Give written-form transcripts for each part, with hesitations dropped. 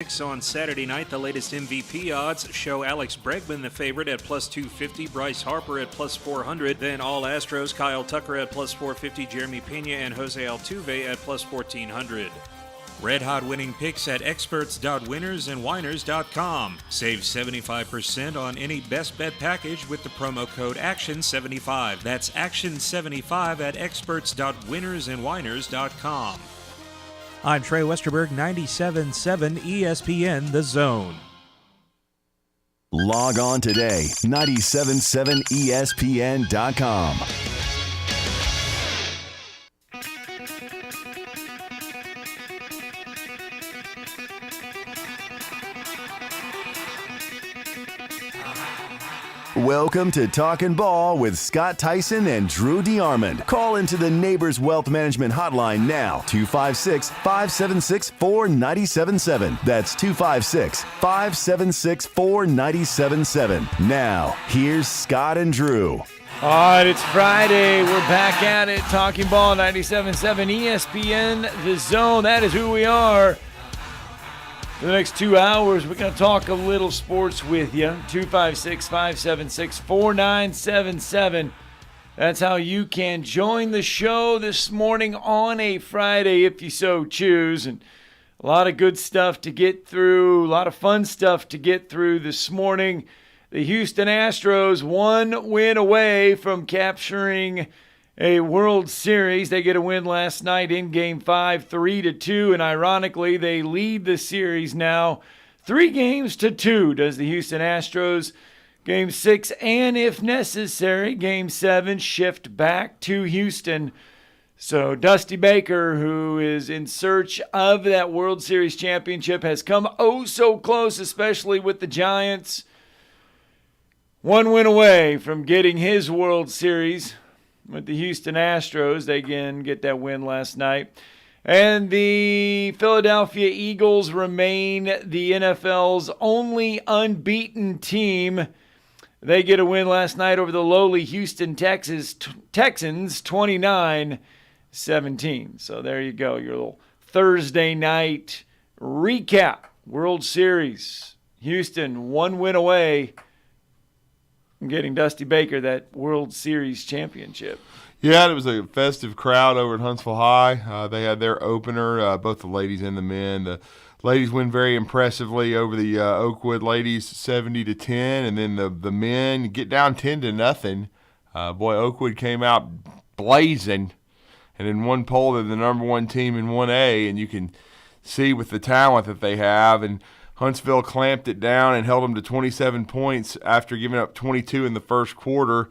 On Saturday night, the latest MVP odds show Alex Bregman the favorite at plus 250, Bryce Harper at plus 400, then all Astros, Kyle Tucker at plus 450, Jeremy Pena and Jose Altuve at plus 1400. Red Hot winning picks at experts.winnersandwiners.com. Save 75% on any best bet package with the promo code ACTION75. That's ACTION75 at experts.winnersandwiners.com. I'm Trey Westerberg, 97.7 ESPN The Zone. Log on today, 977ESPN.com. Welcome to Talkin' Ball with Scott Theisen and Drew DeArmond. Call into the Neighbors Wealth Management Hotline now, 256-576-4977. That's 256-576-4977. Now, here's Scott and Drew. All right, it's Friday. We're back at it. Talking Ball, 97.7 ESPN The Zone. That is who we are. For the next 2 hours, we're going to talk a little sports with you. 256-576-4977. That's how you can join the show this morning on a Friday if you so choose. And a lot of good stuff to get through, a lot of fun stuff to get through this morning. The Houston Astros, one win away from capturing a World Series. They get a win last night in Game 5, 3-2, and ironically, they lead the series now 3-2 does the Houston Astros. Game 6, and if necessary, Game 7, shift back to Houston. So Dusty Baker, who is in search of that World Series championship, has come oh so close, especially with the Giants. One win away from getting his World Series with the Houston Astros. They again get that win last night. And the Philadelphia Eagles remain the NFL's only unbeaten team. They get a win last night over the lowly Houston Texans, 29-17. So there you go, your little Thursday night recap. World Series. Houston, one win away getting Dusty Baker that World Series championship. Yeah, it was a festive crowd over at Huntsville High. They had their opener, both the ladies and the men. The ladies win very impressively over the Oakwood ladies, 70-10, and then the men get down 10-0. Boy, Oakwood came out blazing, and in one poll they're the number one team in 1A, and you can see with the talent that they have. And Huntsville clamped it down and held them to 27 points after giving up 22 in the first quarter.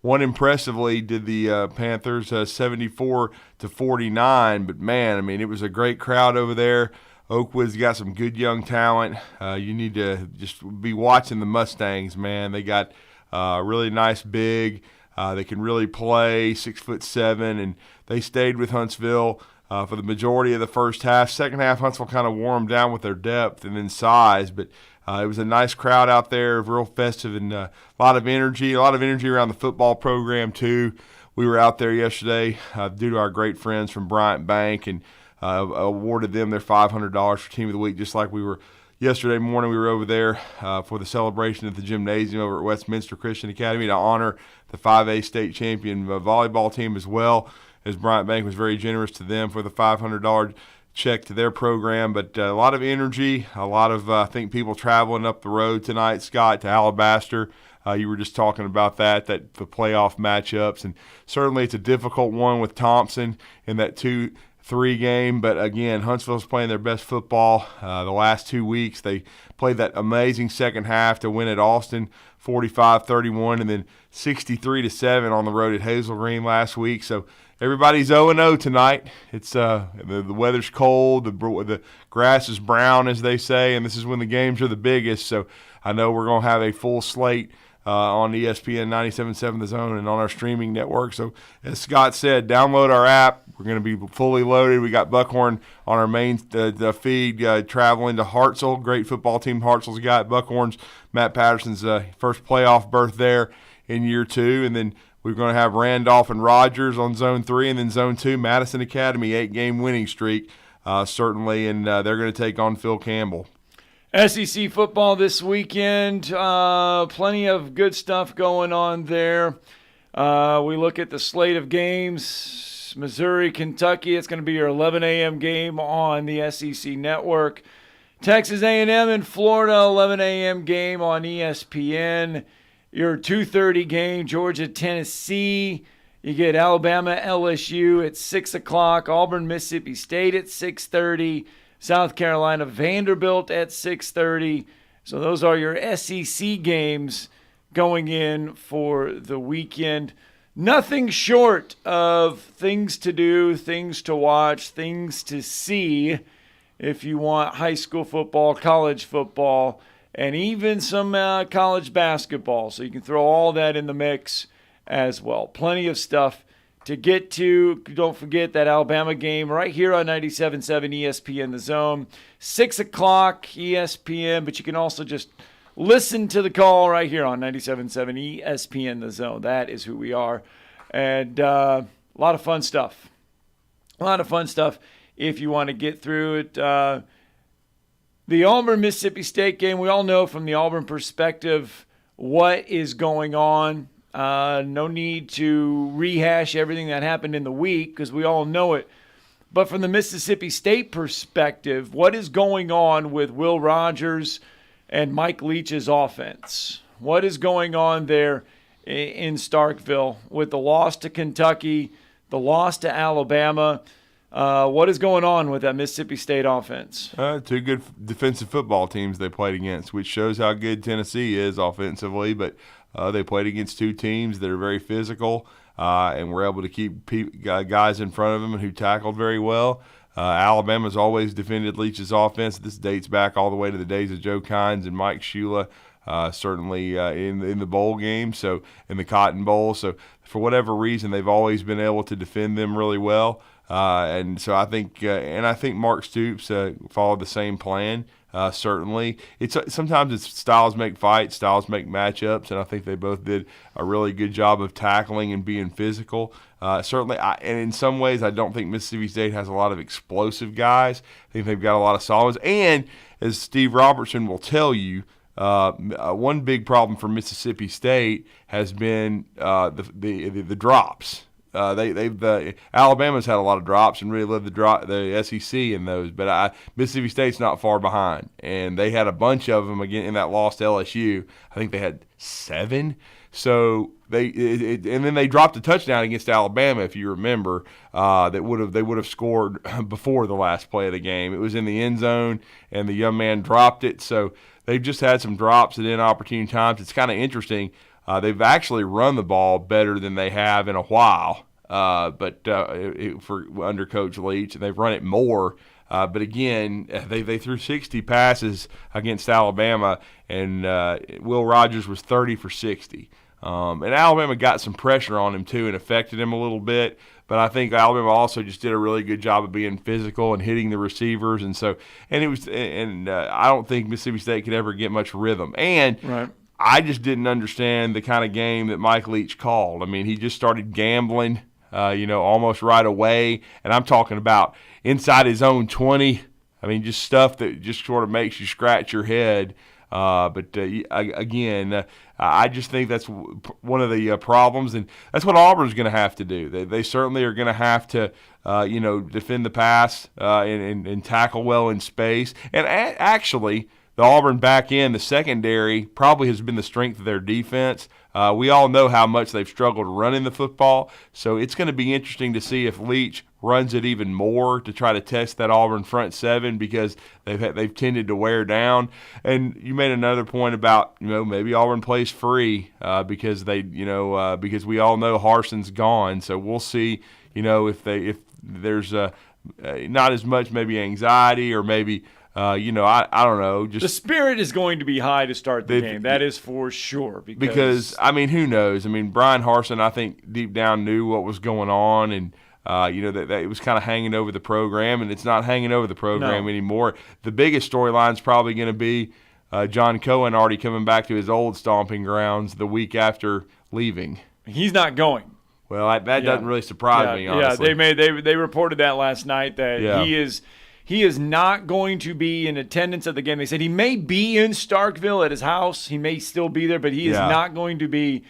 One impressively did the Panthers 74-49. But, man, I mean, it was a great crowd over there. Oakwood's got some good young talent. You need to just be watching the Mustangs, man. They got really nice big. They can really play, 6'7", and they stayed with Huntsville for the majority of the first half. Second half, Huntsville kind of wore them down with their depth and then size, but it was a nice crowd out there, real festive, and a lot of energy around the football program too. We were out there yesterday due to our great friends from Bryant Bank, and awarded them their $500 for Team of the Week, just like we were yesterday morning. We were over there for the celebration at the gymnasium over at Westminster Christian Academy to honor the 5A state champion volleyball team, as well as Bryant Bank was very generous to them for the $500 check to their program. But a lot of energy, a lot of, I think, people traveling up the road tonight, Scott, to Alabaster. You were just talking about that the playoff matchups, and certainly it's a difficult one with Thompson in that 2-3 game. But again, Huntsville's playing their best football the last 2 weeks. They played that amazing second half to win at Austin, 45-31, and then 63-7 on the road at Hazel Green last week. So everybody's 0-0 tonight. It's the weather's cold, the grass is brown, as they say, and this is when the games are the biggest. So I know we're going to have a full slate on ESPN 97.7 The Zone and on our streaming network. So as Scott said, download our app. We're going to be fully loaded. We got Buckhorn on our main feed traveling to Hartselle. Great football team Hartselle's got. Buckhorn's Matt Patterson's first playoff berth there in year 2. And then we're going to have Randolph and Rogers on Zone 3, and then Zone 2, Madison Academy, 8-game winning streak, certainly, and they're going to take on Phil Campbell. SEC football this weekend. Plenty of good stuff going on there. We look at the slate of games. Missouri, Kentucky. It's going to be your 11 a.m. game on the SEC network. Texas A&M in Florida, 11 a.m. game on ESPN. Your 2:30 game, Georgia, Tennessee. You get Alabama, LSU at 6 o'clock. Auburn, Mississippi State at 6:30. South Carolina, Vanderbilt at 6:30. So those are your SEC games going in for the weekend. Nothing short of things to do, things to watch, things to see if you want high school football, college football, and even some college basketball. So you can throw all that in the mix as well. Plenty of stuff to get to. Don't forget that Alabama game right here on 97.7 ESPN The Zone. 6 o'clock ESPN, but you can also just listen to the call right here on 97.7 ESPN The Zone. That is who we are. And a lot of fun stuff. A lot of fun stuff if you want to get through it. The Auburn-Mississippi State game, we all know from the Auburn perspective what is going on. No need to rehash everything that happened in the week because we all know it. But from the Mississippi State perspective, what is going on with Will Rogers and Mike Leach's offense? What is going on there in Starkville with the loss to Kentucky, the loss to Alabama? What is going on with that Mississippi State offense? Two good defensive football teams they played against, which shows how good Tennessee is offensively. But they played against two teams that are very physical and were able to keep guys in front of them who tackled very well. Alabama's always defended Leach's offense. This dates back all the way to the days of Joe Kynes and Mike Shula, certainly in the bowl game, so in the Cotton Bowl. So for whatever reason, they've always been able to defend them really well. And so I think Mark Stoops followed the same plan. Certainly, sometimes styles make fights, styles make matchups, and I think they both did a really good job of tackling and being physical. Certainly, and in some ways, I don't think Mississippi State has a lot of explosive guys. I think they've got a lot of solids. And as Steve Robertson will tell you, one big problem for Mississippi State has been the drops. Alabama's had a lot of drops and really led the SEC in those, but Mississippi State's not far behind, and they had a bunch of them again in that loss to LSU. I think they had 7. So and then they dropped a touchdown against Alabama, if you remember. They would have scored before the last play of the game. It was in the end zone, and the young man dropped it. So they've just had some drops at inopportune times. It's kind of interesting. They've actually run the ball better than they have in a while, for under Coach Leach, and they've run it more. But again, they threw 60 passes against Alabama, and Will Rogers was 30 for 60. And Alabama got some pressure on him too and affected him a little bit. But I think Alabama also just did a really good job of being physical and hitting the receivers, and I don't think Mississippi State could ever get much rhythm. And right. I just didn't understand the kind of game that Mike Leach called. I mean, he just started gambling, almost right away. And I'm talking about inside his own 20. I mean, just stuff that just sort of makes you scratch your head. Again, I just think that's one of the problems, and that's what Auburn's going to have to do. They certainly are going to have to, defend the pass and tackle well in space. And actually, the Auburn back end, the secondary, probably has been the strength of their defense. We all know how much they've struggled running the football, so it's going to be interesting to see if Leach runs it even more to try to test that Auburn front seven, because they've tended to wear down. And you made another point about maybe Auburn plays free because because we all know Harson's gone. So we'll see if there's not as much maybe anxiety or maybe. I don't know. Just the spirit is going to be high to start the game. That is for sure. Because who knows? I mean, Brian Harsin, I think deep down knew what was going on, and that it was kind of hanging over the program, and it's not hanging over the program anymore. The biggest storyline is probably going to be John Cohen already coming back to his old stomping grounds the week after leaving. He's not going. Well, that doesn't really surprise me, honestly. Yeah, they reported that last night that He is not going to be in attendance at the game. They said he may be in Starkville at his house. He may still be there, but he is not going to be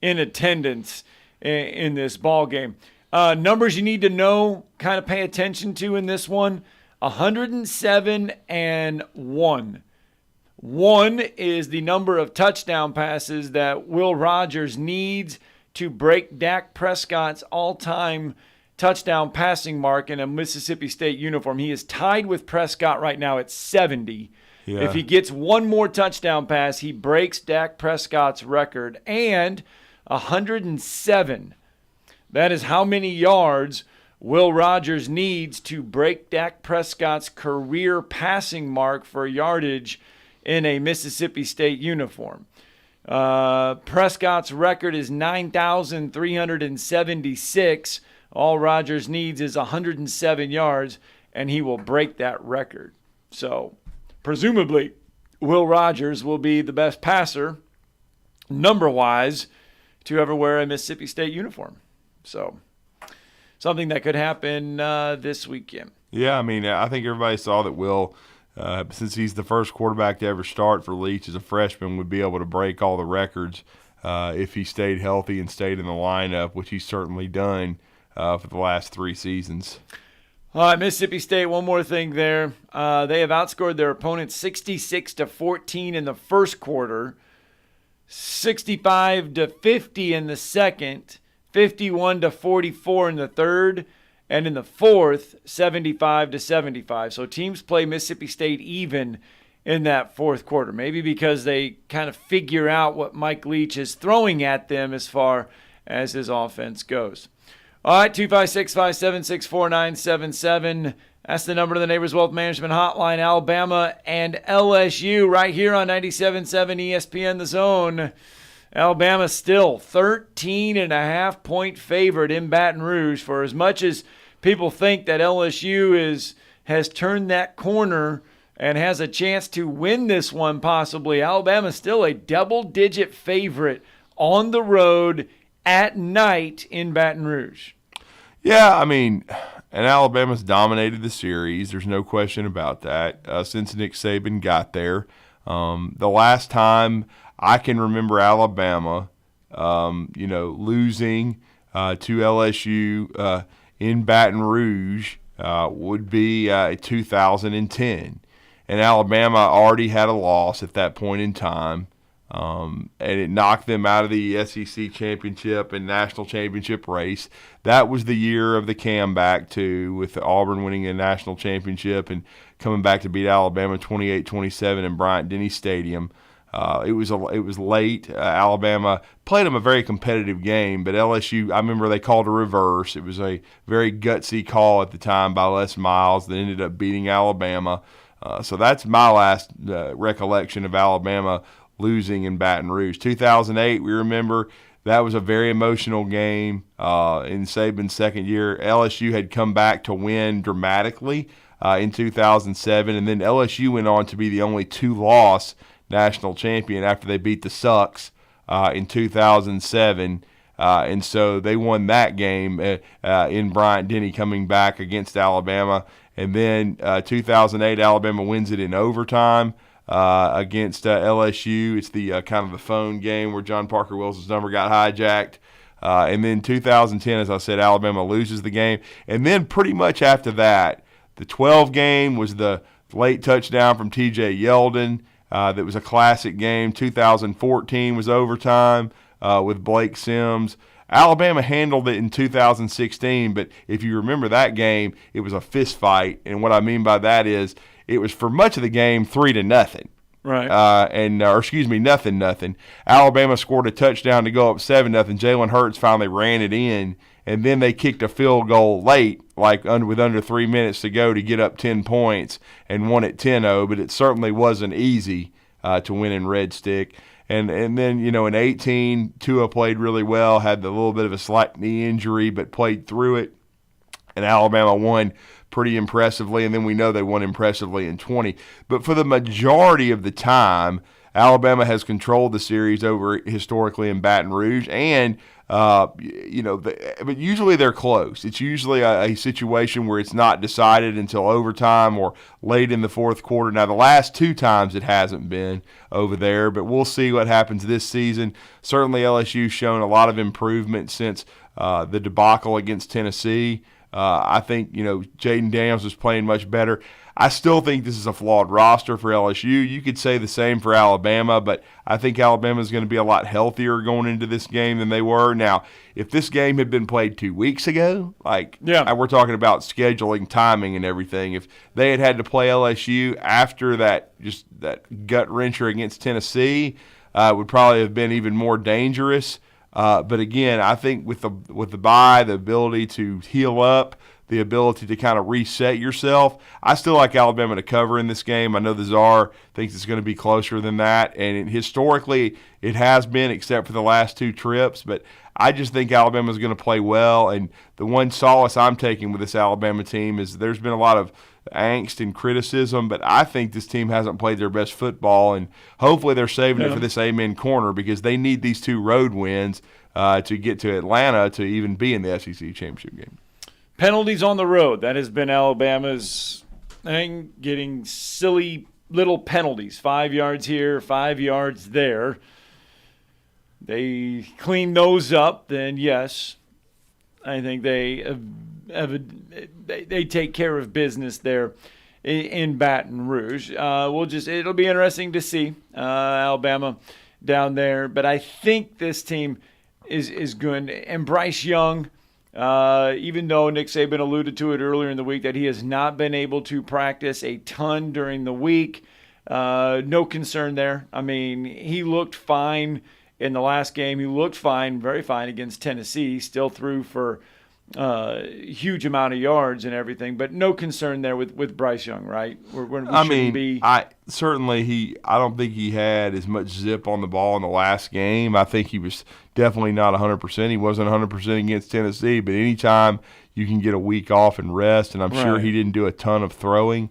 in attendance in this ball game. Numbers you need to know, kind of pay attention to in this one, 107 and 1. 1 is the number of touchdown passes that Will Rogers needs to break Dak Prescott's all-time touchdown passing mark in a Mississippi State uniform. He is tied with Prescott right now at 70. Yeah. If he gets one more touchdown pass, he breaks Dak Prescott's record. And 107. That is how many yards Will Rogers needs to break Dak Prescott's career passing mark for yardage in a Mississippi State uniform. Prescott's record is 9,376. All Rogers needs is 107 yards, and he will break that record. So, presumably, Will Rogers will be the best passer, number-wise, to ever wear a Mississippi State uniform. So, something that could happen this weekend. Yeah, I mean, I think everybody saw that Will, since he's the first quarterback to ever start for Leach as a freshman, would be able to break all the records if he stayed healthy and stayed in the lineup, which he's certainly done for the last 3 seasons. All right, Mississippi State, one more thing there. They have outscored their opponents 66-14 in the first quarter, 65-50 in the second, 51-44 in the third, and in the fourth, 75-75. So teams play Mississippi State even in that fourth quarter, maybe because they kind of figure out what Mike Leach is throwing at them as far as his offense goes. All right, 256-576-4977. That's the number to the Neighbors Wealth Management Hotline. Alabama and LSU right here on 97.7 ESPN The Zone. Alabama still 13.5-point favorite in Baton Rouge. For as much as people think that LSU has turned that corner and has a chance to win this one possibly, Alabama's still a double-digit favorite on the road at night in Baton Rouge. Yeah, I mean, and Alabama's dominated the series. There's no question about that since Nick Saban got there. The last time I can remember Alabama, losing to LSU in Baton Rouge would be 2010. And Alabama already had a loss at that point in time, and it knocked them out of the SEC championship and national championship race. That was the year of the comeback, too, with Auburn winning a national championship and coming back to beat Alabama 28-27 in Bryant-Denny Stadium. It was late. Alabama played them a very competitive game, but LSU, I remember they called a reverse. It was a very gutsy call at the time by Les Miles that ended up beating Alabama. So that's my last recollection of Alabama losing in Baton Rouge. 2008, we remember that was a very emotional game in Saban's second year. LSU had come back to win dramatically in 2007, and then LSU went on to be the only two-loss national champion after they beat the Sucks in 2007. And so they won that game in Bryant-Denny coming back against Alabama. And then 2008, Alabama wins it in overtime against LSU. It's the kind of the phone game where John Parker Wilson's number got hijacked. And then 2010, as I said, Alabama loses the game. And then pretty much after that, the 12 game was the late touchdown from T.J. Yeldon. That was a classic game. 2014 was overtime with Blake Sims. Alabama handled it in 2016, but if you remember that game, it was a fist fight. And what I mean by that is it was for much of the game 3-0. Right. Nothing. Alabama scored a touchdown to go up 7-0. Jalen Hurts finally ran it in, and then they kicked a field goal late, with under 3 minutes to go to get up 10 points and won it 10-0, but it certainly wasn't easy to win in Red Stick. And then, in 18, Tua played really well, had a little bit of a slight knee injury, but played through it. And Alabama won pretty impressively, and then we know they won impressively in 20. But for the majority of the time, Alabama has controlled the series over historically in Baton Rouge, and but usually they're close. It's usually a situation where it's not decided until overtime or late in the fourth quarter. Now, the last 2 times it hasn't been over there, but we'll see what happens this season. Certainly LSU's shown a lot of improvement since the debacle against Tennessee. I think, Jaden Daniels is playing much better. I still think this is a flawed roster for LSU. You could say the same for Alabama, but I think Alabama is going to be a lot healthier going into this game than they were. Now, if this game had been played 2 weeks ago, we're talking about scheduling, timing, and everything. If they had to play LSU after that gut-wrencher against Tennessee, it would probably have been even more dangerous. But again, I think with the bye, the ability to heal up, the ability to kind of reset yourself, I still like Alabama to cover in this game. I know the Czar thinks it's going to be closer than that, and historically it has been, except for the last 2 trips. But I just think Alabama is going to play well, and the one solace I'm taking with this Alabama team is there's been a lot of angst and criticism, but I think this team hasn't played their best football, and hopefully they're saving it for this Amen corner because they need these 2 road wins to get to Atlanta to even be in the SEC championship game. Penalties on the road. That has been Alabama's thing, getting silly little penalties. 5 yards here, 5 yards there. They clean those up, then yes, I think they take care of business there in Baton Rouge. It'll be interesting to see Alabama down there, but I think this team is good. And Bryce Young, even though Nick Saban alluded to it earlier in the week that he has not been able to practice a ton during the week, no concern there. I mean, he looked fine in the last game. He looked fine, very fine against Tennessee, still threw for huge amount of yards and everything, but no concern there with Bryce Young, right? I don't think he had as much zip on the ball in the last game. I think he was definitely not 100%. He wasn't 100% against Tennessee, but anytime you can get a week off and rest, and I'm sure he didn't do a ton of throwing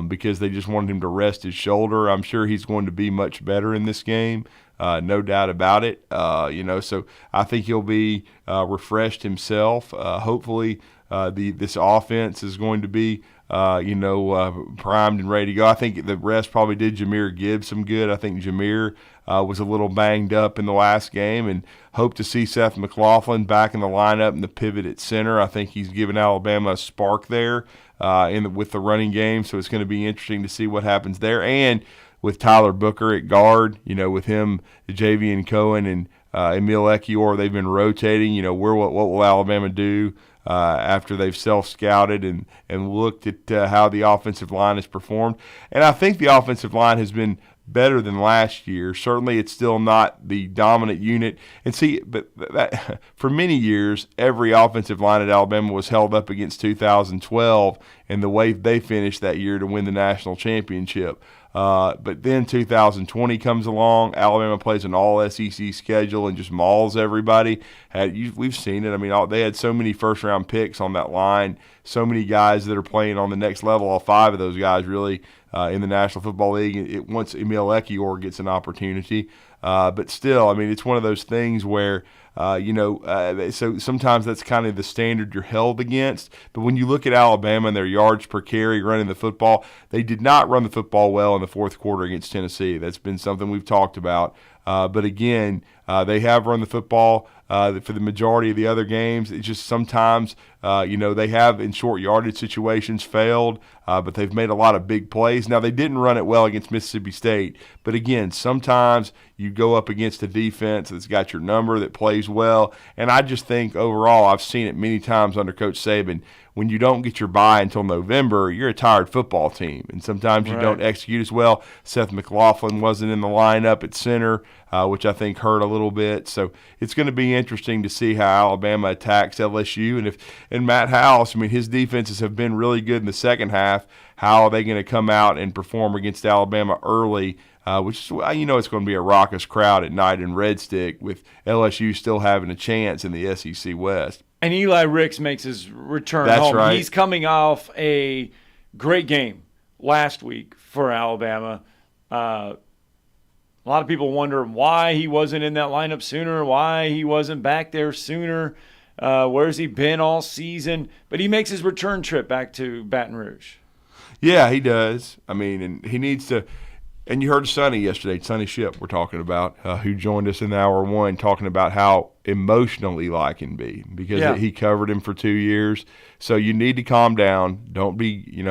because they just wanted him to rest his shoulder. I'm sure he's going to be much better in this game. No doubt about it. So I think he'll be refreshed himself. Hopefully, this offense is going to be, primed and ready to go. I think the rest probably did Jahmyr Gibbs some good. I think Jahmyr was a little banged up in the last game, and hope to see Seth McLaughlin back in the lineup and the pivot at center. I think he's given Alabama a spark there with the running game, so it's going to be interesting to see what happens there. And with Tyler Booker at guard, with him, Javian Cohen and Emil Ekiyor, they've been rotating. What will Alabama do after they've self-scouted and looked at how the offensive line has performed? And I think the offensive line has been better than last year. Certainly it's still not the dominant unit. And but that, for many years, every offensive line at Alabama was held up against 2012 and the way they finished that year to win the national championship. But then 2020 comes along. Alabama plays an all-SEC schedule and just mauls everybody. We've seen it. I mean, they had so many first-round picks on that line, so many guys that are playing on the next level, all 5 of those guys really in the National Football League. Once Emil Ekiyor gets an opportunity. But still, I mean, it's one of those things where so sometimes that's kind of the standard you're held against. But when you look at Alabama and their yards per carry running the football, they did not run the football well in the fourth quarter against Tennessee. That's been something we've talked about. But again, they have run the football for the majority of the other games. It's just sometimes, they have in short yardage situations failed, but they've made a lot of big plays. Now, they didn't run it well against Mississippi State, but again, sometimes you go up against a defense that's got your number, that plays well, and I just think overall, I've seen it many times under Coach Saban, when you don't get your bye until November, you're a tired football team, and sometimes you don't execute as well. Seth McLaughlin wasn't in the lineup at center, which I think hurt a little bit. So it's going to be interesting to see how Alabama attacks LSU. And Matt House, I mean, his defenses have been really good in the second half. How are they going to come out and perform against Alabama early? Which is, it's going to be a raucous crowd at night in Red Stick with LSU still having a chance in the SEC West. And Eli Ricks makes his return That's home. Right. He's coming off a great game last week for Alabama. A lot of people wonder why he wasn't in that lineup sooner, why he wasn't back there sooner. Where's he been all season? But he makes his return trip back to Baton Rouge. Yeah, he does. I mean, and he needs to. And you heard Sonny yesterday, Sonny Ship, we're talking about, who joined us in hour one, talking about how emotional Eli can be because he covered him for 2 years. So you need to calm down. Don't be,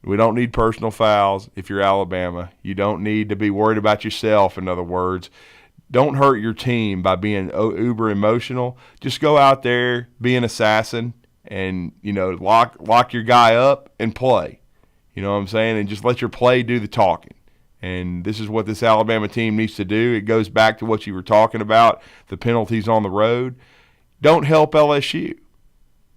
we don't need personal fouls if you're Alabama. You don't need to be worried about yourself, in other words. Don't hurt your team by being uber emotional. Just go out there, be an assassin, and, lock your guy up and play. You know what I'm saying? And just let your play do the talking. And this is what this Alabama team needs to do. It goes back to what you were talking about, the penalties on the road. Don't help LSU.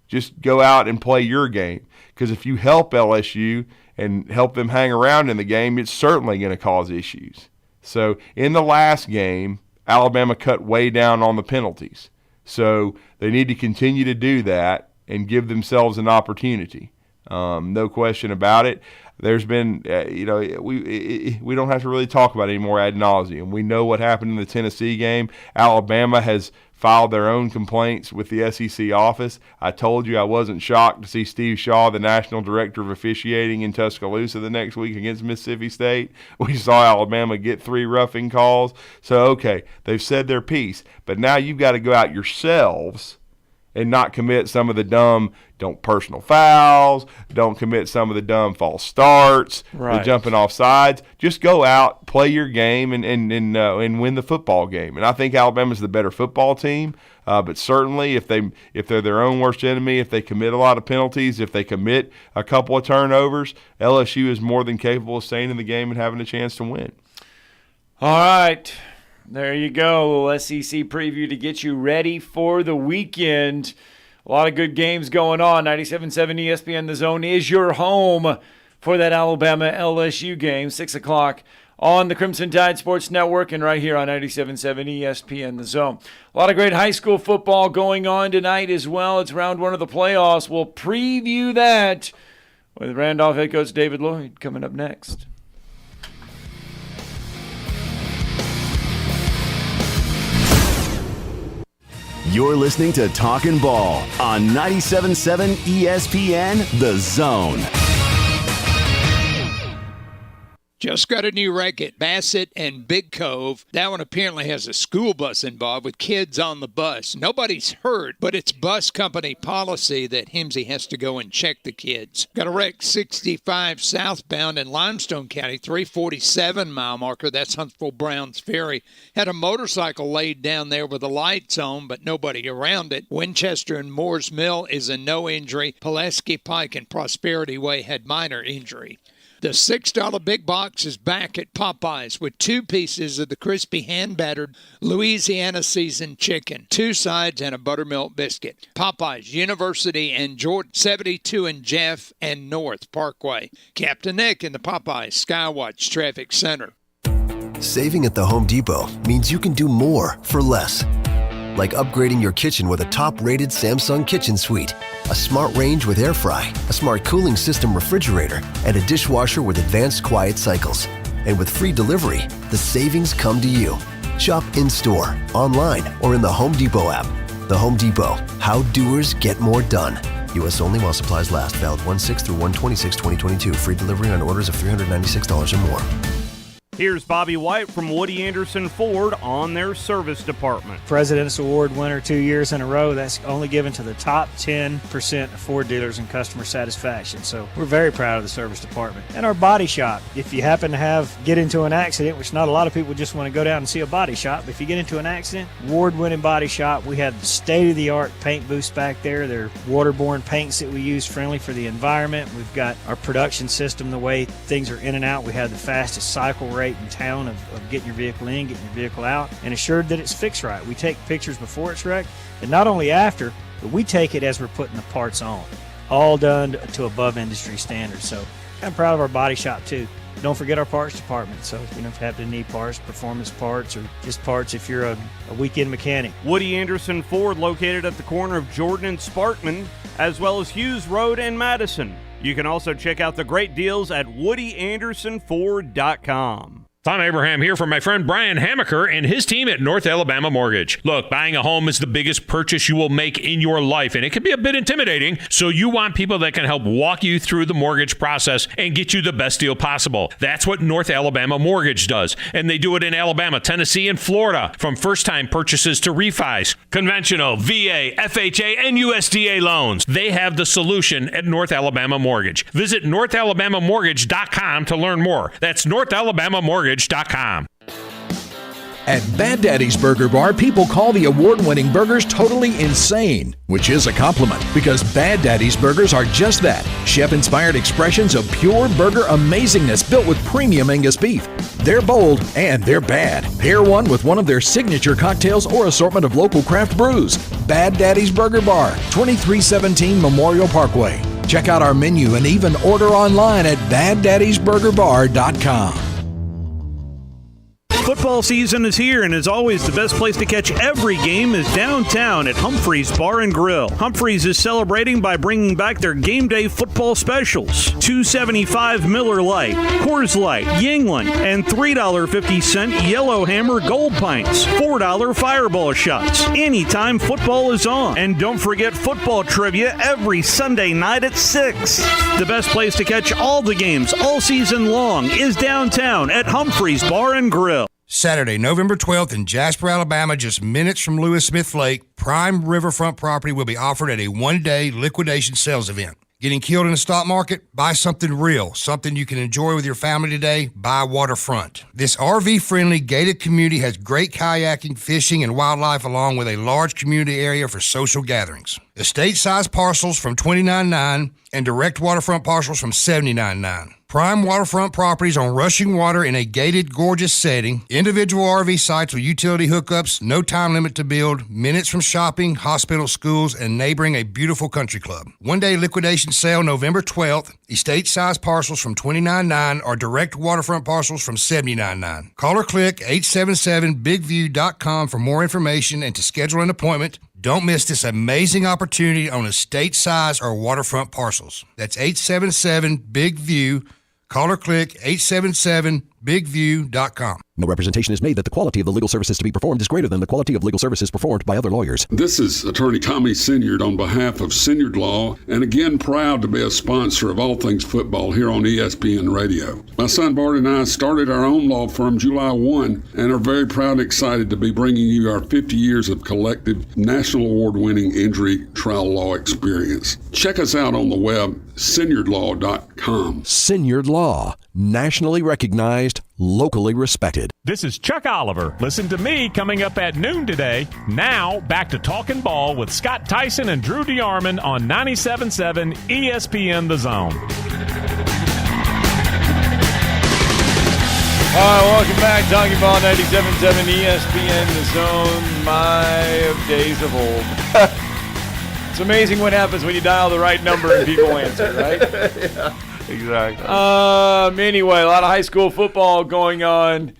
Just go out and play your game. Because if you help LSU and help them hang around in the game, it's certainly going to cause issues. So in the last game, Alabama cut way down on the penalties. So they need to continue to do that and give themselves an opportunity. No question about it. There's been, we don't have to really talk about it anymore ad nauseum. We know what happened in the Tennessee game. Alabama has filed their own complaints with the SEC office. I told you I wasn't shocked to see Steve Shaw, the national director of officiating in Tuscaloosa the next week against Mississippi State. We saw Alabama get 3 roughing calls. So, okay, they've said their piece. But now you've got to go out yourselves and not commit some of the dumb personal fouls, don't commit some of the dumb false starts, the jumping off sides. Just go out, play your game, and win the football game. And I think Alabama's the better football team. But certainly, if they're their own worst enemy, if they commit a lot of penalties, if they commit a couple of turnovers, LSU is more than capable of staying in the game and having a chance to win. All right. There you go, SEC preview to get you ready for the weekend. A lot of good games going on. 97.7 ESPN The Zone is your home for that Alabama-LSU game, 6 o'clock on the Crimson Tide Sports Network and right here on 97.7 ESPN The Zone. A lot of great high school football going on tonight as well. It's round 1 of the playoffs. We'll preview that with Randolph head coach David Lloyd coming up next. You're listening to Talkin' Ball on 97.7 ESPN The Zone. Just got a new wreck at Bassett and Big Cove. That one apparently has a school bus involved with kids on the bus. Nobody's hurt, but it's bus company policy that Hemsey has to go and check the kids. Got a wreck 65 southbound in Limestone County, 347 mile marker. That's Huntsville Browns Ferry. Had a motorcycle laid down there with the lights on, but nobody around it. Winchester and Moore's Mill is a no injury. Pulaski Pike and Prosperity Way had minor injury. The $6 big box is back at Popeyes with 2 pieces of the crispy hand-battered Louisiana seasoned chicken, 2 sides, and a buttermilk biscuit. Popeyes, University and Jordan, 72 and Jeff and North Parkway. Captain Nick in the Popeyes Skywatch Traffic Center. Saving at the Home Depot means you can do more for less. Like upgrading your kitchen with a top-rated Samsung kitchen suite, a smart range with air fry, a smart cooling system refrigerator, and a dishwasher with advanced quiet cycles. And with free delivery, the savings come to you. Shop in-store, online, or in the Home Depot app. The Home Depot, how doers get more done. U.S. only while supplies last. Valid 1/6 through 1/26/2022. Free delivery on orders of $396 or more. Here's Bobby White from Woody Anderson Ford on their service department. President's Award winner 2 years in a row. That's only given to the top 10% of Ford dealers in customer satisfaction. So we're very proud of the service department. And our body shop. If you happen to get into an accident, which not a lot of people just want to go down and see a body shop, but if you get into an accident, award-winning body shop. We have state-of-the-art paint booths back there. They're waterborne paints that we use, friendly for the environment. We've got our production system, the way things are in and out. We have the fastest cycle rate in town of getting your vehicle in, getting your vehicle out, and assured that it's fixed right. We take pictures before it's wrecked, and not only after, but we take it as we're putting the parts on. All done to above industry standards. So I'm proud of our body shop too. Don't forget our parts department. So you don't have to need parts, performance parts, or just parts if you're a weekend mechanic. Woody Anderson Ford, located at the corner of Jordan and Sparkman, as well as Hughes Road and Madison. You can also check out the great deals at WoodyAndersonFord.com. Tom Abraham here for my friend Brian Hamaker and his team at North Alabama Mortgage. Look, buying a home is the biggest purchase you will make in your life, and it can be a bit intimidating, so you want people that can help walk you through the mortgage process and get you the best deal possible. That's what North Alabama Mortgage does, and they do it in Alabama, Tennessee, and Florida, from first-time purchases to refis, conventional, VA, FHA, and USDA loans. They have the solution at North Alabama Mortgage. Visit NorthAlabamaMortgage.com to learn more. That's NorthAlabamaMortgage.com. At Bad Daddy's Burger Bar, people call the award-winning burgers totally insane, which is a compliment because Bad Daddy's Burgers are just that. Chef-inspired expressions of pure burger amazingness built with premium Angus beef. They're bold and they're bad. Pair one with one of their signature cocktails or assortment of local craft brews. Bad Daddy's Burger Bar, 2317 Memorial Parkway. Check out our menu and even order online at BadDaddy'sBurgerBar.com. Football season is here, and as always, the best place to catch every game is downtown at Humphreys Bar and Grill. Humphreys is celebrating by bringing back their game day football specials. $2.75 Miller Lite, Coors Light, Yingling, and $3.50 Yellowhammer Gold Pints. $4 Fireball shots. Anytime football is on. And don't forget football trivia every Sunday night at 6. The best place to catch all the games all season long is downtown at Humphreys Bar and Grill. Saturday, November 12th in Jasper, Alabama, just minutes from Lewis Smith Lake, prime riverfront property will be offered at a one-day liquidation sales event. Getting killed in the stock market? Buy something real, something you can enjoy with your family today. Buy waterfront. This RV-friendly gated community has great kayaking, fishing, and wildlife along with a large community area for social gatherings. Estate-sized parcels from $29.9 and direct waterfront parcels from $79.9. Prime waterfront properties on rushing water in a gated, gorgeous setting. Individual RV sites with utility hookups, no time limit to build, minutes from shopping, hospitals, schools, and neighboring a beautiful country club. One-day liquidation sale November 12th. Estate-sized parcels from $29.9 or direct waterfront parcels from $79.9. Call or click 877bigview.com for more information and to schedule an appointment. Don't miss this amazing opportunity on estate-size or waterfront parcels. That's 877-BIG-VIEW. Call or click 877bigview.com. No representation is made that the quality of the legal services to be performed is greater than the quality of legal services performed by other lawyers. This is Attorney Tommy Sinyard on behalf of Sinyard Law, and again, proud to be a sponsor of all things football here on ESPN Radio. My son Bart and I started our own law firm July 1 and are very proud and excited to be bringing you our 50 years of collective national award-winning injury trial law experience. Check us out on the web, sinyardlaw.com. Sinyard Law, nationally recognized, locally respected. This is Chuck Oliver. Listen to me coming up at noon today. Now, back to Talkin' Ball with Scott Tyson and Drew DeArmond on 97.7 ESPN The Zone. All right, welcome back. Talking Ball 97.7 ESPN The Zone. My days of old. It's amazing what happens when you dial the right number and people answer, right? Yeah. Exactly. Anyway, a lot of high school football going on.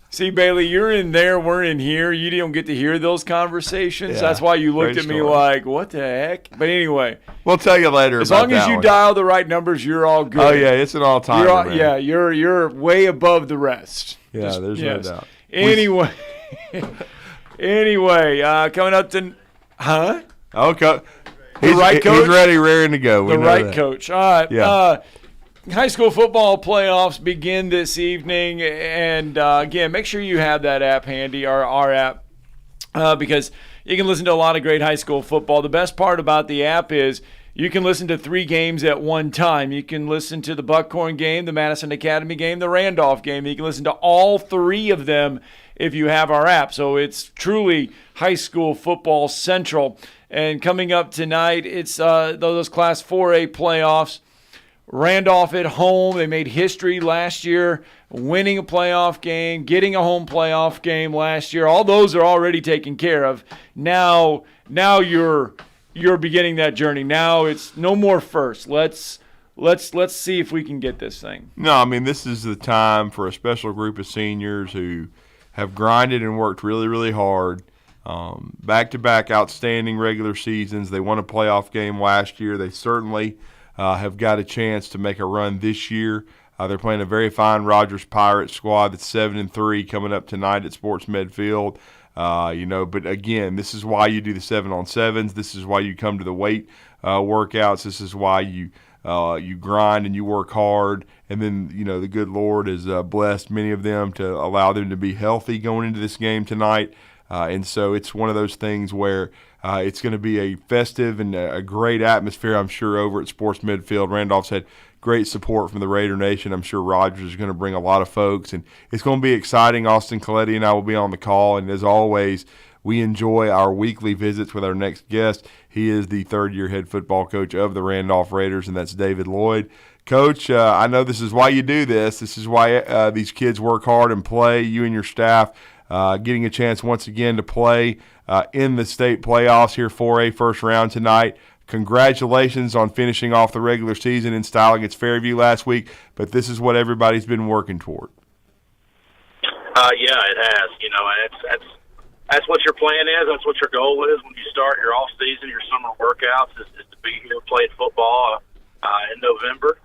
See, Bailey, you're in there, we're in here. You don't get to hear those conversations. Yeah, that's why you looked at me story. like, what the heck? But anyway. We'll tell you later as about long as that you one. dial the right numbers, you're all good. Oh, yeah, it's an all-timer, man. Yeah, you're way above the rest. Yeah, there's no doubt. Anyway. Coming up to – huh? Okay. The right coach? He's ready, raring to go. We the know right that. coach. All right. Yeah. High school football playoffs begin this evening, and again, make sure you have that app handy, our app, because you can listen to a lot of great high school football. The best part about the app is you can listen to 3 games at one time. You can listen to the Buckhorn game, the Madison Academy game, the Randolph game. You can listen to all 3 of them if you have our app. So it's truly high school football central. And coming up tonight, it's those Class 4A playoffs. Randolph at home. They made history last year, winning a playoff game, getting a home playoff game last year. All those are already taken care of. Now you're beginning that journey. Now it's no more first. Let's see if we can get this thing. No, I mean, this is the time for a special group of seniors who have grinded and worked really, really hard. Back-to-back outstanding regular seasons. They won a playoff game last year. They certainly have got a chance to make a run this year. They're playing a very fine Rogers Pirates squad that's 7-3 coming up tonight at Sports Med Field. But again, this is why you do the 7-on-7s. This is why you come to the weight workouts. This is why you grind and you work hard. And then, the good Lord has blessed many of them to allow them to be healthy going into this game tonight. And so it's one of those things where it's going to be a festive and a great atmosphere, I'm sure, over at Sports Midfield. Randolph's had great support from the Raider Nation. I'm sure Rogers is going to bring a lot of folks, and it's going to be exciting. Austin Coletti and I will be on the call, and as always, we enjoy our weekly visits with our next guest. He is the third-year head football coach of the Randolph Raiders, and that's David Lloyd. Coach, I know this is why you do this. This is why these kids work hard and play, you and your staff. Getting a chance once again to play in the state playoffs here, 4A first round tonight. Congratulations on finishing off the regular season in style against Fairview last week, but this is what everybody's been working toward. Yeah, it has. And that's what your plan is. That's what your goal is when you start your off season, your summer workouts is to be here playing football in November.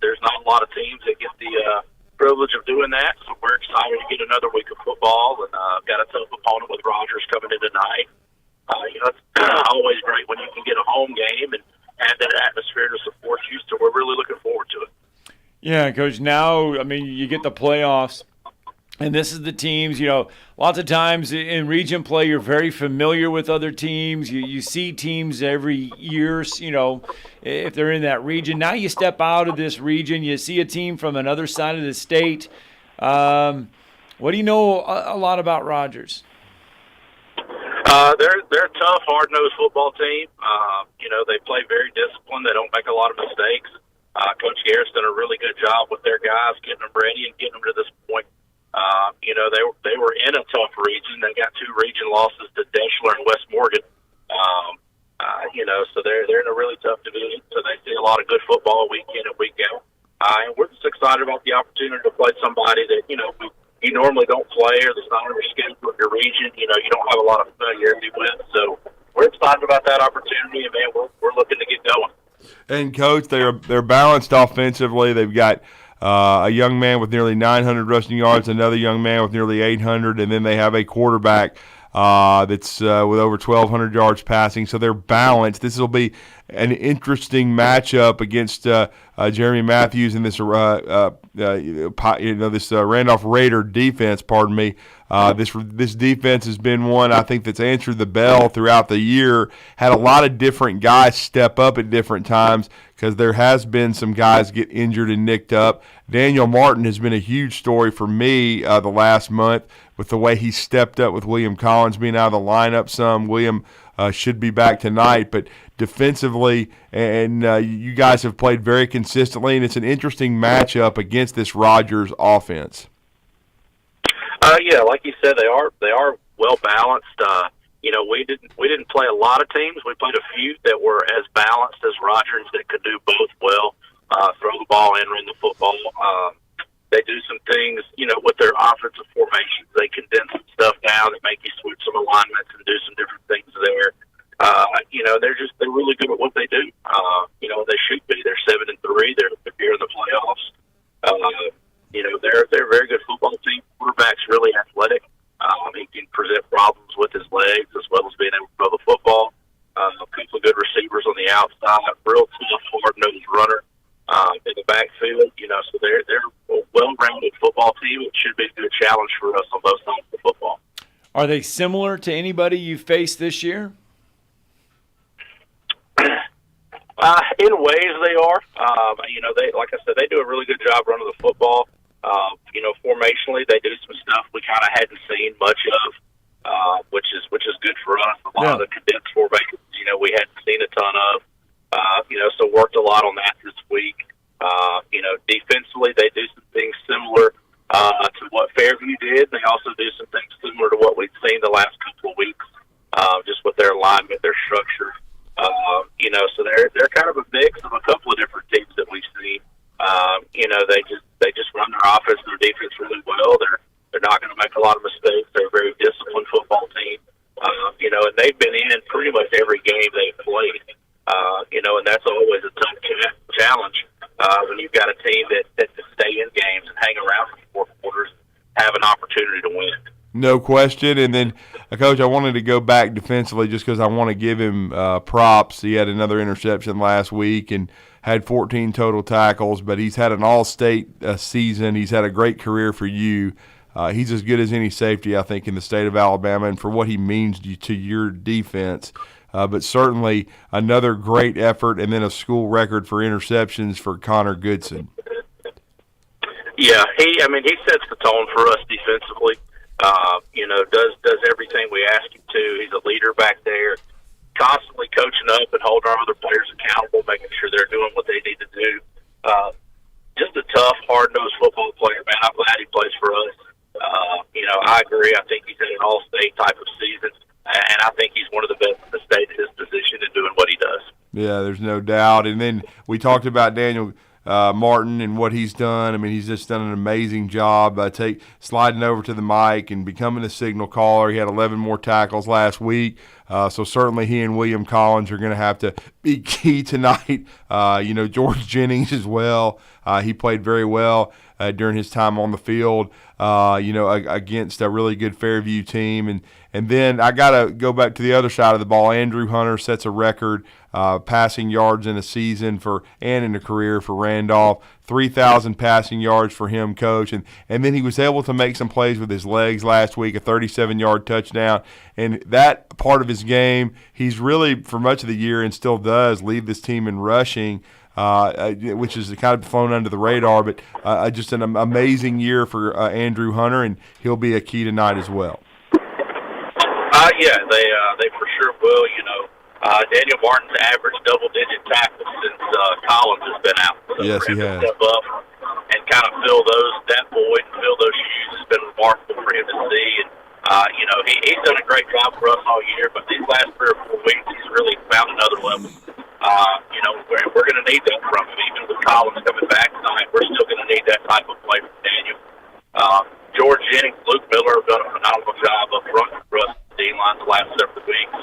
There's not a lot of teams that get the privilege of doing that, so we're excited to get another week of football, and got a tough opponent with Rogers coming in tonight. It's always great when you can get a home game and have that atmosphere to support you, so we're really looking forward to it. Yeah, Coach, now, you get the playoffs, and this is the teams, lots of times in region play you're very familiar with other teams. You see teams every year, if they're in that region. Now you step out of this region, you see a team from another side of the state. What do you know a lot about Rogers? They're a tough, hard-nosed football team. They play very disciplined. They don't make a lot of mistakes. Coach Garrett's done a really good job with their guys, getting them ready and getting them to this point. They were in a tough region. They got 2 region losses to Deschler and West Morgan. So they're in a really tough division. So they see a lot of good football week in and week out. And we're just excited about the opportunity to play somebody that, you normally don't play or that's not on your schedule of your region. You don't have a lot of familiarity with. So we're excited about that opportunity, and, man, we're looking to get going. And, Coach, they're balanced offensively. They've got a young man with nearly 900 rushing yards, another young man with nearly 800, and then they have a quarterback that's with over 1,200 yards passing. So they're balanced. This will be an interesting matchup against Jeremy Matthews and this this Randolph Raider defense. Pardon me. This defense has been one I think that's answered the bell throughout the year. Had a lot of different guys step up at different times because there has been some guys get injured and nicked up. Daniel Martin has been a huge story for me the last month with the way he stepped up with William Collins being out of the lineup some. William should be back tonight, but defensively, and you guys have played very consistently, and it's an interesting matchup against this Rogers offense. Yeah, like you said, they are well balanced. We didn't play a lot of teams. We played a few that were as balanced as Rogers that could do both well, throw the ball and run the football. They do some things, with their offensive formations. They condense some stuff down and make you switch some alignments and do some different things there. They're really good at what they do. They should be. They're 7-3. They're here in the playoffs. They're a very good football team. Quarterback's really athletic. He can present problems with his legs as well as being able to throw the football. A couple of good receivers on the outside. Real tough, hard-nosed runner in the backfield. So they're a well-rounded football team. It should be a good challenge for us on both sides of the football. Are they similar to anybody you faced this year? In ways they are. They, like I said, they do a really good job running the football. Formationally, they do some stuff we kind of hadn't seen much of, which is good for us. A lot of the condensed formations, we hadn't seen a ton of. So worked a lot on that this week. Defensively, they do some things similar to what Fairview did. They also do some things similar to what we've seen the last couple of weeks, just with their alignment, their structure. So they're kind of a mix of a couple of different teams that we've seen. They just run their offense and their defense really well. They're not going to make a lot of mistakes. They're a very disciplined football team. And they've been in pretty much every game they've played. And that's always a tough challenge when you've got a team that an opportunity to win. No question. And then, Coach, I wanted to go back defensively just because I want to give him props. He had another interception last week and had 14 total tackles, but he's had an all-state season. He's had a great career for you. He's as good as any safety, I think, in the state of Alabama and for what he means to your defense. But certainly another great effort and then a school record for interceptions for Connor Goodson. Yeah, he sets the tone for us defensively. Does everything we ask him to. He's a leader back there, constantly coaching up and holding our other players accountable, making sure they're doing what they need to do. Just a tough, hard-nosed football player, man. I'm glad he plays for us. I agree. I think he's in an all-state type of season, and I think he's one of the best in the state at his position and doing what he does. Yeah, there's no doubt. And then we talked about Daniel Martin and what he's done. I mean, he's just done an amazing job sliding over to the mic and becoming a signal caller. He had 11 more tackles last week. So certainly he and William Collins are going to have to be key tonight. George Jennings as well. He played very well during his time on the field, against a really good Fairview team. And then I got to go back to the other side of the ball. Andrew Hunter sets a record passing yards in a season and in a career for Randolph. 3,000 passing yards for him, Coach. And then he was able to make some plays with his legs last week, a 37-yard touchdown. And that part of his game, he's really, for much of the year and still does, lead this team in rushing, which is kind of flown under the radar. But just an amazing year for Andrew Hunter, and he'll be a key tonight as well. They for sure will. Daniel Martin's averaged double-digit tackles since Collins has been out. So yes, for him he to has. step up and kind of fill that void and fill those shoes has been remarkable for him to see. And he's done a great job for us all year. But these last 3 or 4 weeks, he's really found another level. We're going to need that from him. Even with Collins coming back tonight, we're still going to need that type of play from Daniel. George Jennings, Luke Miller have done a phenomenal job up front for us D-line the last several weeks.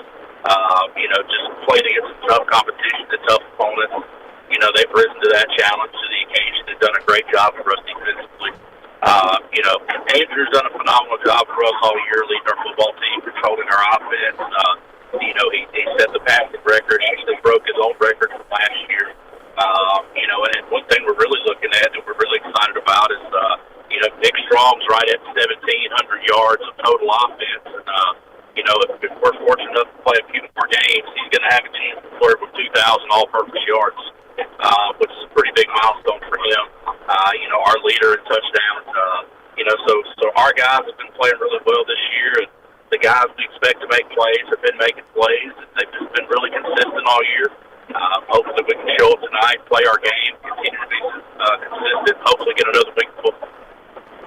Just played against some tough competition and tough opponents. They've risen to that challenge, to the occasion. They've done a great job for us defensively. Andrew's done a phenomenal job for us all year, leading our football team, controlling our offense. He set the passing record, actually broke his own record from last year. And one thing we're really looking at and we're really excited about is, Nick Strong's right at 1,700 yards of total offense. And, if we're fortunate enough to play a few more games, he's going to have a chance to flirt with 2,000 all-purpose yards, which is a pretty big milestone for him. Our leader in touchdowns. So our guys have been playing really well this year. And the guys we expect to make plays have been making plays. They've just been really consistent all year. Hopefully we can show up tonight, play our game, continue to be consistent, hopefully get another big football.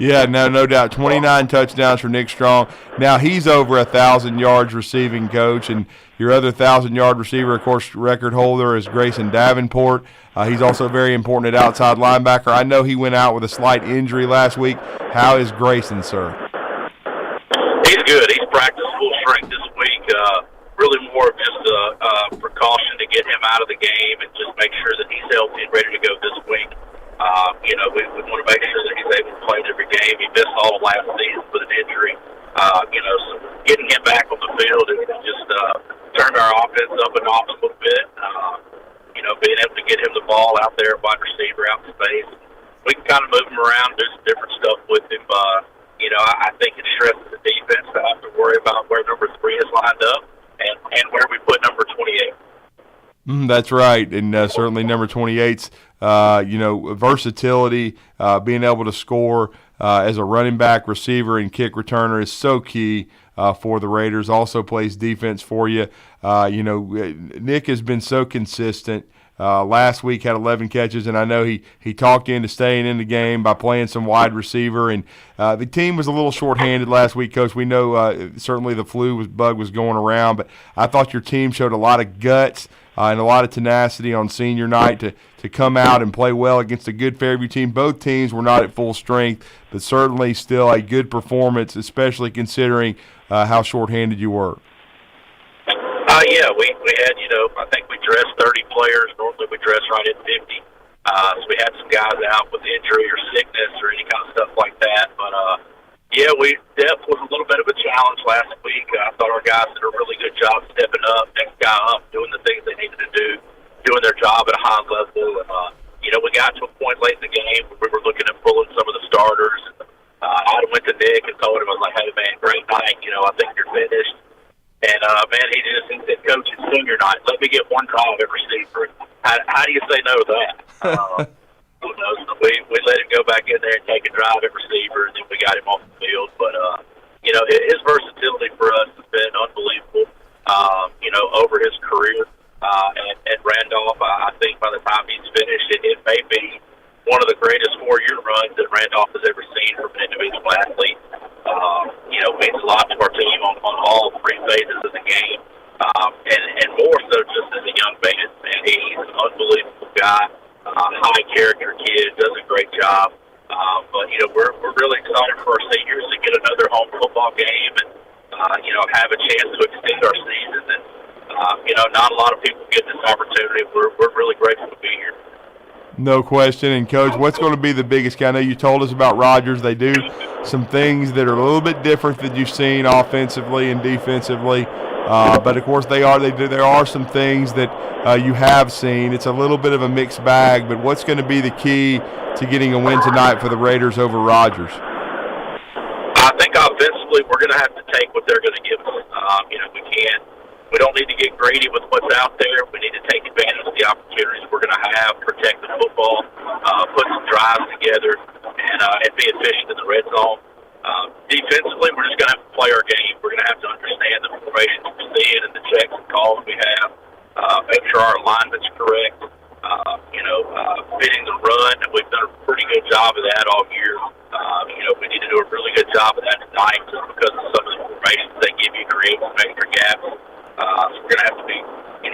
Yeah, no doubt. 29 touchdowns for Nick Strong. Now he's over 1,000 yards receiving, Coach, and your other 1,000-yard receiver, of course, record holder is Grayson Davenport. He's also very important at outside linebacker. I know he went out with a slight injury last week. How is Grayson, sir? He's good. He's practiced full strength this week. Really more of just a precaution to get him out of the game and just make sure that he's healthy and ready to go this week. We want to make sure that he's able to play every game. He missed all of last season with an injury. So getting him back on the field and just turned our offense up a notch a little bit. Being able to get him the ball out there, wide receiver out in space. We can kind of move him around, do some different stuff with him. I think it stresses the defense to have to worry about where number 3 is lined up and where we put number 28. That's right, and certainly number 28's versatility, being able to score as a running back, receiver, and kick returner is so key for the Raiders. Also plays defense for you. Nick has been so consistent. Last week had 11 catches, and I know he talked into staying in the game by playing some wide receiver. And the team was a little shorthanded last week, Coach. We know certainly the bug was going around, but I thought your team showed a lot of guts and a lot of tenacity on senior night to come out and play well against a good Fairview team. Both teams were not at full strength, but certainly still a good performance, especially considering how shorthanded you were. We had, I think we dressed 30 players. Normally we dress right at 50. So we had some guys out with injury or sickness or any kind of stuff like that. But, Yeah, depth was a little bit of a challenge last week. I thought our guys did a really good job stepping up, next guy up, doing the things they needed to do, doing their job at a high level. And, we got to a point late in the game where we were looking at pulling some of the starters. I went to Nick and told him, I was like, hey, man, great night. I think you're finished. And, man, he said, Coach, it's senior night. Let me get one drive at receiver. How do you say no to that? Who knows? We let him go back in there and take a drive at receiver, and then we got him off the field. But, his versatility for us has been unbelievable, over his career. At Randolph, I think by the time he's finished, it may be one of the greatest 4-year runs that Randolph has ever seen from an individual athlete. Means a lot to our team on all 3 phases of the game, and more so just as a young man. And he's an unbelievable guy, high character kid, does a great job. But we're really excited for our seniors to get another home football game and have a chance to extend our season. And not a lot of people get this opportunity. We're really grateful to be here. No question. And, Coach, what's going to be the biggest guy? I know you told us about Rogers. They do some things that are a little bit different that you've seen offensively and defensively. But, of course, there are some things that you have seen. It's a little bit of a mixed bag. But what's going to be the key to getting a win tonight for the Raiders over Rogers? I think offensively we're going to have to take what they're going to give us. We don't need to get greedy with what's out there. We need to take advantage of the opportunities we're going to have, protect the football, put some drives together, and be efficient in the red zone. Defensively, we're just going to have to play our game. We're going to have to understand the formations we're seeing and the checks and calls we have, make sure our alignment's correct, fitting the run, and we've done a pretty good job of that all year. We need to do a really good job of that tonight just because of some of the formations they give you create some extra gaps. So we're going to have to be,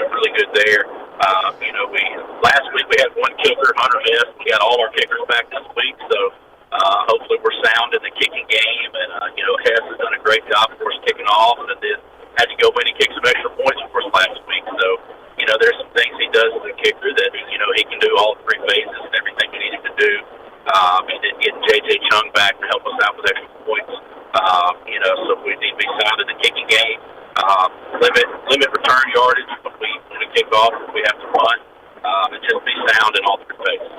really good there. Last week we had one kicker, Hunter missed. We got all our kickers back this week, so hopefully we're sound in the kicking game. And, Hess has done a great job for us kicking off, and then had to go in and kick some extra points for us last week. So, there's some things he does as a kicker that, he can do all 3 phases and everything we needed to do. And then getting J.J. Chung back to help us out with extra points. So we need to be sound in the kicking game. Limit return yardage when we kick off, if we have to run, and just be sound in all 3 phases.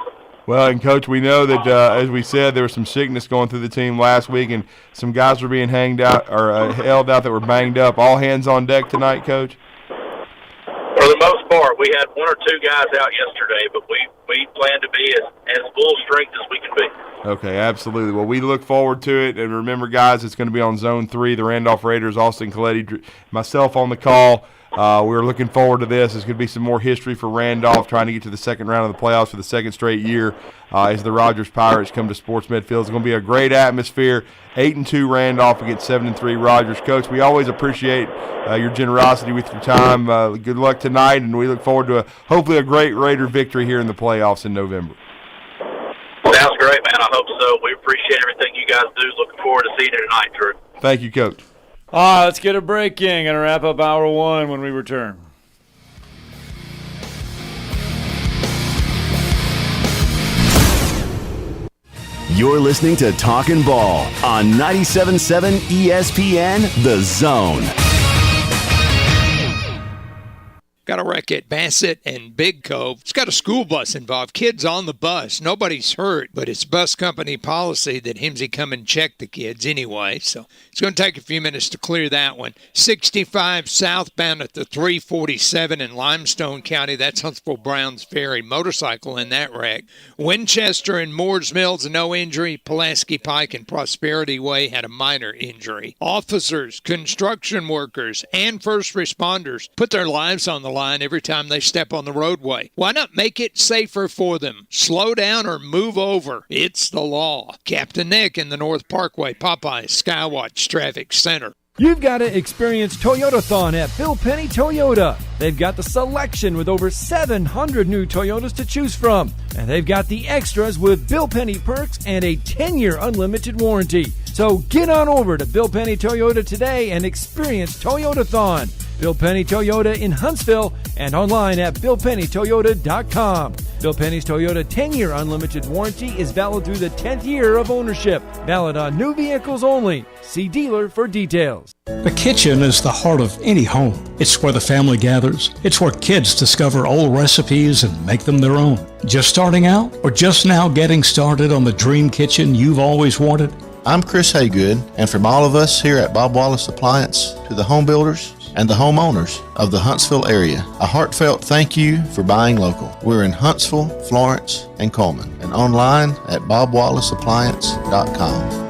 Well, and, Coach, we know that, as we said, there was some sickness going through the team last week, and some guys were being held out that were banged up. All hands on deck tonight, Coach? For the most part, we had 1 or 2 guys out yesterday, but we plan to be as full strength as we can be. Okay, absolutely. Well, we look forward to it. And remember, guys, it's going to be on Zone 3, the Randolph Raiders, Austin Coletti, myself on the call. We're looking forward to this. It's going to be some more history for Randolph, trying to get to the second round of the playoffs for the 2nd straight year as the Rogers Pirates come to Sports Med Field. It's going to be a great atmosphere. 8-2 Randolph against 7-3 Rogers. Coach, we always appreciate your generosity with your time. Good luck tonight, and we look forward to hopefully a great Raider victory here in the playoffs in November. Sounds great, man. I hope so. We appreciate everything you guys do. Looking forward to seeing you tonight, Drew. Thank you, Coach. Let's get a break in. Going to wrap up hour 1 when we return. You're listening to Talkin' Ball on 97.7 ESPN, The Zone. Got a wreck at Bassett and Big Cove. It's got a school bus involved. Kids on the bus. Nobody's hurt, but it's bus company policy that Himsey come and check the kids anyway. So it's going to take a few minutes to clear that one. 65 southbound at the 347 in Limestone County. That's Huntsville Browns Ferry. Motorcycle in that wreck. Winchester and Moores Mills, no injury. Pulaski Pike and Prosperity Way had a minor injury. Officers, construction workers, and first responders put their lives on the line every time they step on the roadway. Why not make it safer for them? Slow down or move over. It's the law. Captain Nick in the North Parkway, Popeye Skywatch Traffic Center. You've got to experience Toyotathon at Bill Penny Toyota. They've got the selection with over 700 new Toyotas to choose from. And they've got the extras with Bill Penny perks and a 10-year unlimited warranty. So get on over to Bill Penny Toyota today and experience Toyotathon. Bill Penny Toyota in Huntsville and online at BillPennyToyota.com. Bill Penny's Toyota 10-year unlimited warranty is valid through the 10th year of ownership. Valid on new vehicles only. See dealer for details. The kitchen is the heart of any home. It's where the family gathers. It's where kids discover old recipes and make them their own. Just starting out or just now getting started on the dream kitchen you've always wanted? I'm Chris Haygood, and from all of us here at Bob Wallace Appliance to the home builders and the homeowners of the Huntsville area, a heartfelt thank you for buying local. We're in Huntsville, Florence, and Coleman, and online at bobwallaceappliance.com.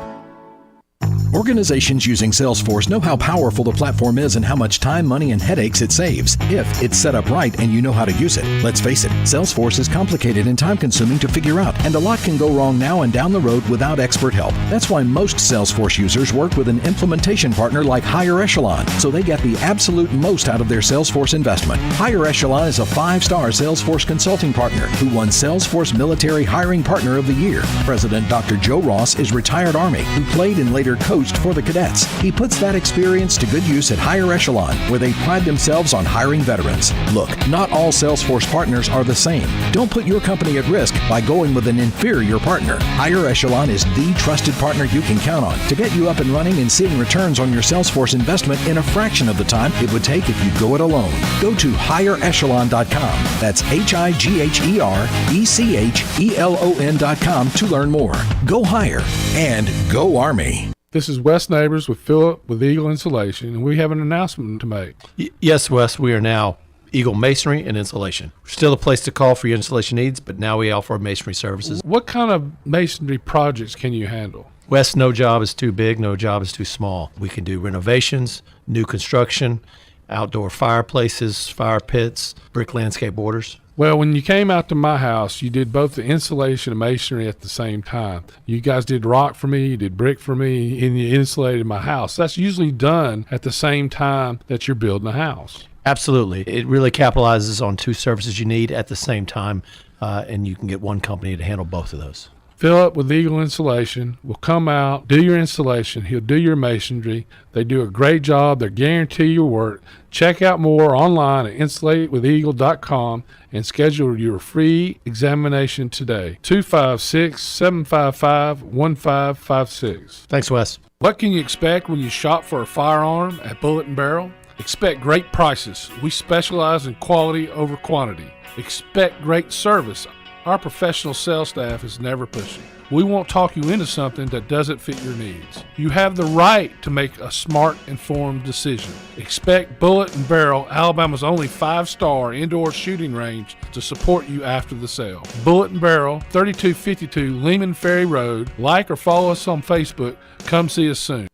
Organizations using Salesforce know how powerful the platform is and how much time, money, and headaches it saves if it's set up right and you know how to use it. Let's face it, Salesforce is complicated and time-consuming to figure out, and a lot can go wrong now and down the road without expert help. That's why most Salesforce users work with an implementation partner like Higher Echelon, so they get the absolute most out of their Salesforce investment. Higher Echelon is a 5-star Salesforce consulting partner who won Salesforce Military Hiring Partner of the Year. President Dr. Joe Ross is retired Army who played and later coached for the cadets. He puts that experience to good use at Higher Echelon, where they pride themselves on hiring veterans. Look, not all Salesforce partners are the same. Don't put your company at risk by going with an inferior partner. Higher Echelon is the trusted partner you can count on to get you up and running and seeing returns on your Salesforce investment in a fraction of the time it would take if you go it alone. Go to higherechelon.com. That's HIGHERECHELON.com to learn more. Go higher and go Army. This is Wes Neighbors with Philip with Eagle Insulation, and we have an announcement to make. Yes, Wes, we are now Eagle Masonry and Insulation. We're still a place to call for your insulation needs, but now we offer masonry services. What kind of masonry projects can you handle? Wes, no job is too big, no job is too small. We can do renovations, new construction, outdoor fireplaces, fire pits, brick landscape borders. Well, when you came out to my house, you did both the insulation and masonry at the same time. You guys did rock for me, you did brick for me, and you insulated my house. That's usually done at the same time that you're building a house. Absolutely. It really capitalizes on two services you need at the same time, and you can get one company to handle both of those. Philip with Eagle Insulation will come out, do your installation. He'll do your masonry. They do a great job. They guarantee your work. Check out more online at insulatewitheagle.com and schedule your free examination today. 256-755-1556. Thanks, Wes. What can you expect when you shop for a firearm at Bullet and Barrel? Expect great prices. We specialize in quality over quantity. Expect great service. Our professional sales staff is never pushy. We won't talk you into something that doesn't fit your needs. You have the right to make a smart, informed decision. Expect Bullet and Barrel, Alabama's only 5-star indoor shooting range, to support you after the sale. Bullet and Barrel, 3252 Lehman Ferry Road. Like or follow us on Facebook. Come see us soon.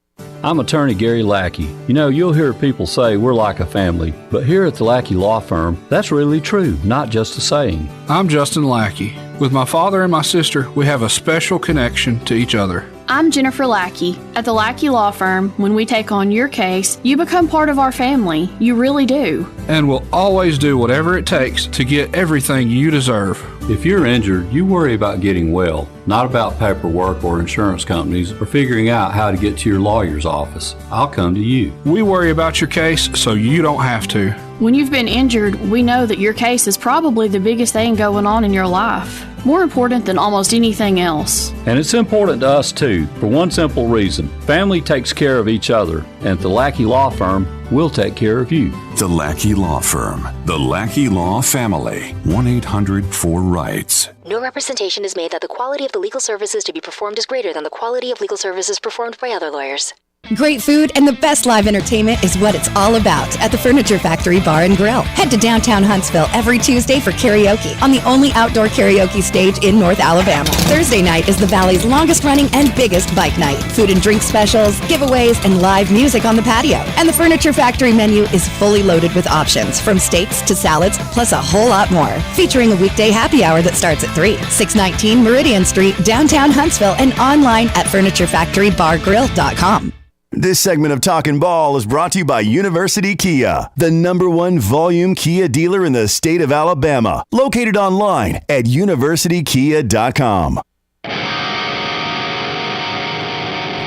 I'm attorney Gary Lackey. You know, you'll hear people say we're like a family, but here at the Lackey Law Firm, that's really true, not just a saying. I'm Justin Lackey. With my father and my sister, we have a special connection to each other. I'm Jennifer Lackey. At the Lackey Law Firm, when we take on your case, you become part of our family. You really do. And we'll always do whatever it takes to get everything you deserve. If you're injured, you worry about getting well, not about paperwork or insurance companies or figuring out how to get to your lawyer's office. I'll come to you. We worry about your case so you don't have to. When you've been injured, we know that your case is probably the biggest thing going on in your life. More important than almost anything else. And it's important to us too, for one simple reason. Family takes care of each other, and at the Lackey Law Firm, we'll take care of you. The Lackey Law Firm. The Lackey Law Family. 1-800-4RIGHTS. No representation is made that the quality of the legal services to be performed is greater than the quality of legal services performed by other lawyers. Great food and the best live entertainment is what it's all about at the Furniture Factory Bar and Grill. Head to downtown Huntsville every Tuesday for karaoke on the only outdoor karaoke stage in North Alabama. Thursday night is the Valley's longest running and biggest bike night. Food and drink specials, giveaways, and live music on the patio. And the Furniture Factory menu is fully loaded with options from steaks to salads, plus a whole lot more. Featuring a weekday happy hour that starts at 3. 619 Meridian Street, downtown Huntsville, and online at FurnitureFactoryBarGrill.com. This segment of Talkin' Ball is brought to you by University Kia, the #1 volume Kia dealer in the state of Alabama. Located online at universitykia.com.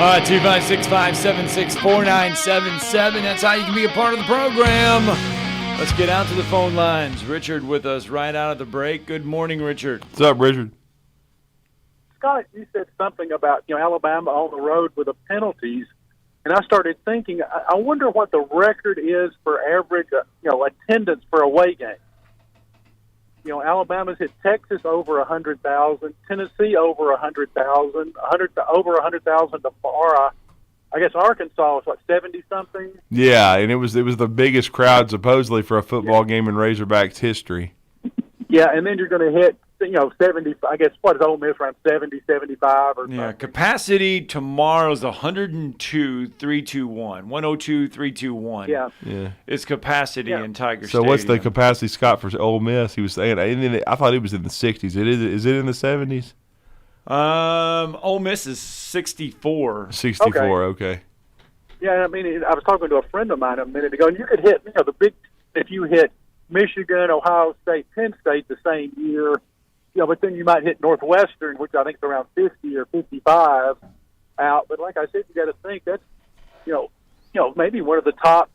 256-576-4977. That's how you can be a part of the program. Let's get out to the phone lines. Richard with us right out of the break. Good morning, Richard. What's up, Richard? Scott, you said something about Alabama on the road with the penalties, and I started thinking, I wonder what the record is for average attendance for away games. Alabama's hit Texas over 100,000, Tennessee over 100,000, over 100,000 tomorrow. I guess Arkansas was 70-something. Yeah, and it was the biggest crowd supposedly for a football game in Razorbacks history. Yeah, and then you're going to hit 70. I guess what is Ole Miss around 70, 75 or something. Capacity tomorrow is 102,321. 102,321. Yeah. It's capacity in Tiger So Stadium. what's the capacity, Scott, for Ole Miss? He was saying, I thought it was in the 60s. Is it in the 70s? Ole Miss is 64. 64, okay. Yeah, I mean, I was talking to a friend of mine a minute ago, and you could hit if you hit Michigan, Ohio State, Penn State the same year, but then you might hit Northwestern, which I think is around 50 or 55 out. But like I said, you got to think that's, maybe one of the top,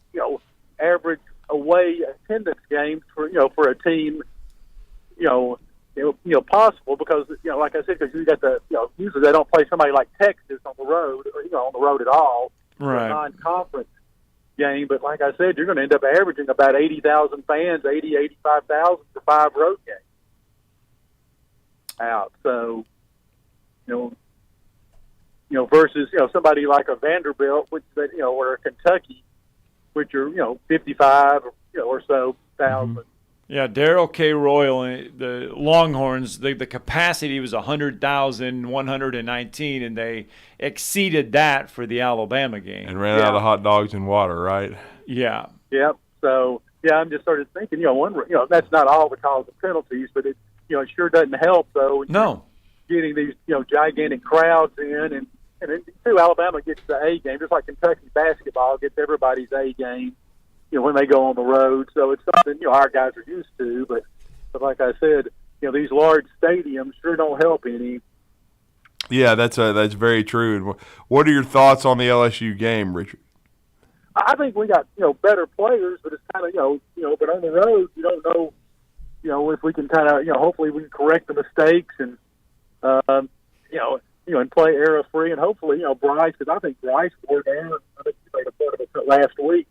average away attendance games for a team, possible because, like I said, because you got usually they don't play somebody like Texas on the road, or, on the road at all. Right. A non-conference game, but like I said, you're going to end up averaging about 80,000 fans, 85,000 for 5 road games out. So, versus somebody like a Vanderbilt, which or a Kentucky, which are 55 or so thousand. Yeah, Darrell K. Royal, the Longhorns, the capacity was 100,119, and they exceeded that for the Alabama game. And ran out of hot dogs and water, right? Yeah. Yep. So, I'm just started thinking, that's not all because of penalties, but it sure doesn't help, though. No. Getting these, gigantic crowds in, and then, too, Alabama gets the A game, just like Kentucky basketball gets everybody's A game. When they go on the road, so it's something our guys are used to. But like I said, these large stadiums sure don't help any. Yeah, that's very true. And what are your thoughts on the LSU game, Richard? I think we got better players, but it's kind of but on the road you don't know if we can kind of hopefully we can correct the mistakes and and play error free, and hopefully Bryce, because I think Bryce wore down. I think he made a point of it last week.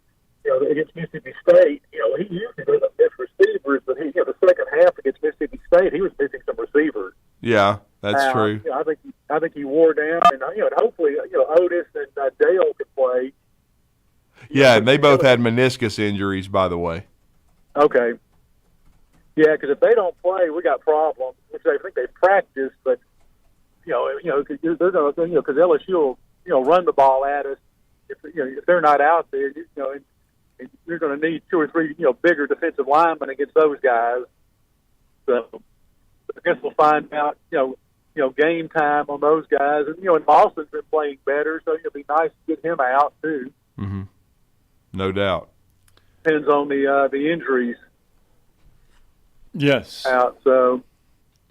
Against Mississippi State, he usually doesn't miss receivers, but the second half against Mississippi State, he was missing some receivers. Yeah, that's true. I think he wore down, and hopefully Otis and Dale could play. Yeah, and they both had meniscus injuries, by the way. Okay. Yeah, because if they don't play, we got problems. Which I think they've practiced, but because LSU will run the ball at us if they're not out there. And you're going to need 2 or 3, bigger defensive linemen against those guys. So I guess we'll find out, game time on those guys. And, and Boston's been playing better, so it'll be nice to get him out, too. Mm-hmm. No doubt. Depends on the injuries. Yes. Out. So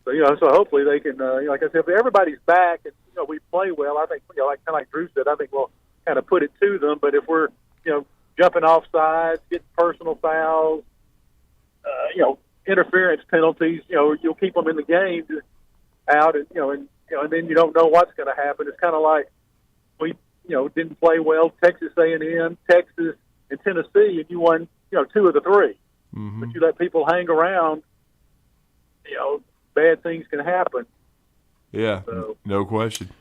hopefully they can, like I said, if everybody's back and, we play well, I think, like Drew said, I think we'll kind of put it to them. But if we're, jumping off sides, getting personal fouls, interference penalties, you'll keep them in the game out, and and then you don't know what's going to happen. It's kind of like we, didn't play well, Texas A&M, Texas, and Tennessee, and you won, 2 of the 3. Mm-hmm. But you let people hang around, bad things can happen. Yeah, no question.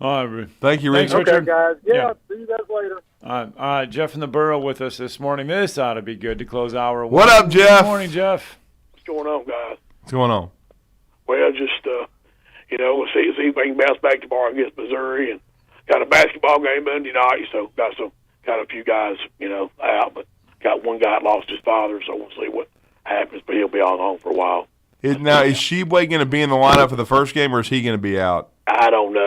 All right. Thank you, Richard. Okay, guys. Yeah, see you guys later. All right, Jeff in the Borough with us this morning. This ought to be good to close hour 1. What up, Jeff? Good morning, Jeff. What's going on, guys? What's going on? Well, just, we'll see if we can bounce back tomorrow against Missouri. And got a basketball game Monday night, so got a few guys, out. But got one guy that lost his father, so we'll see what happens. But he'll be on home for a while. Is Sheboy going to be in the lineup for the first game, or is he going to be out? I don't know.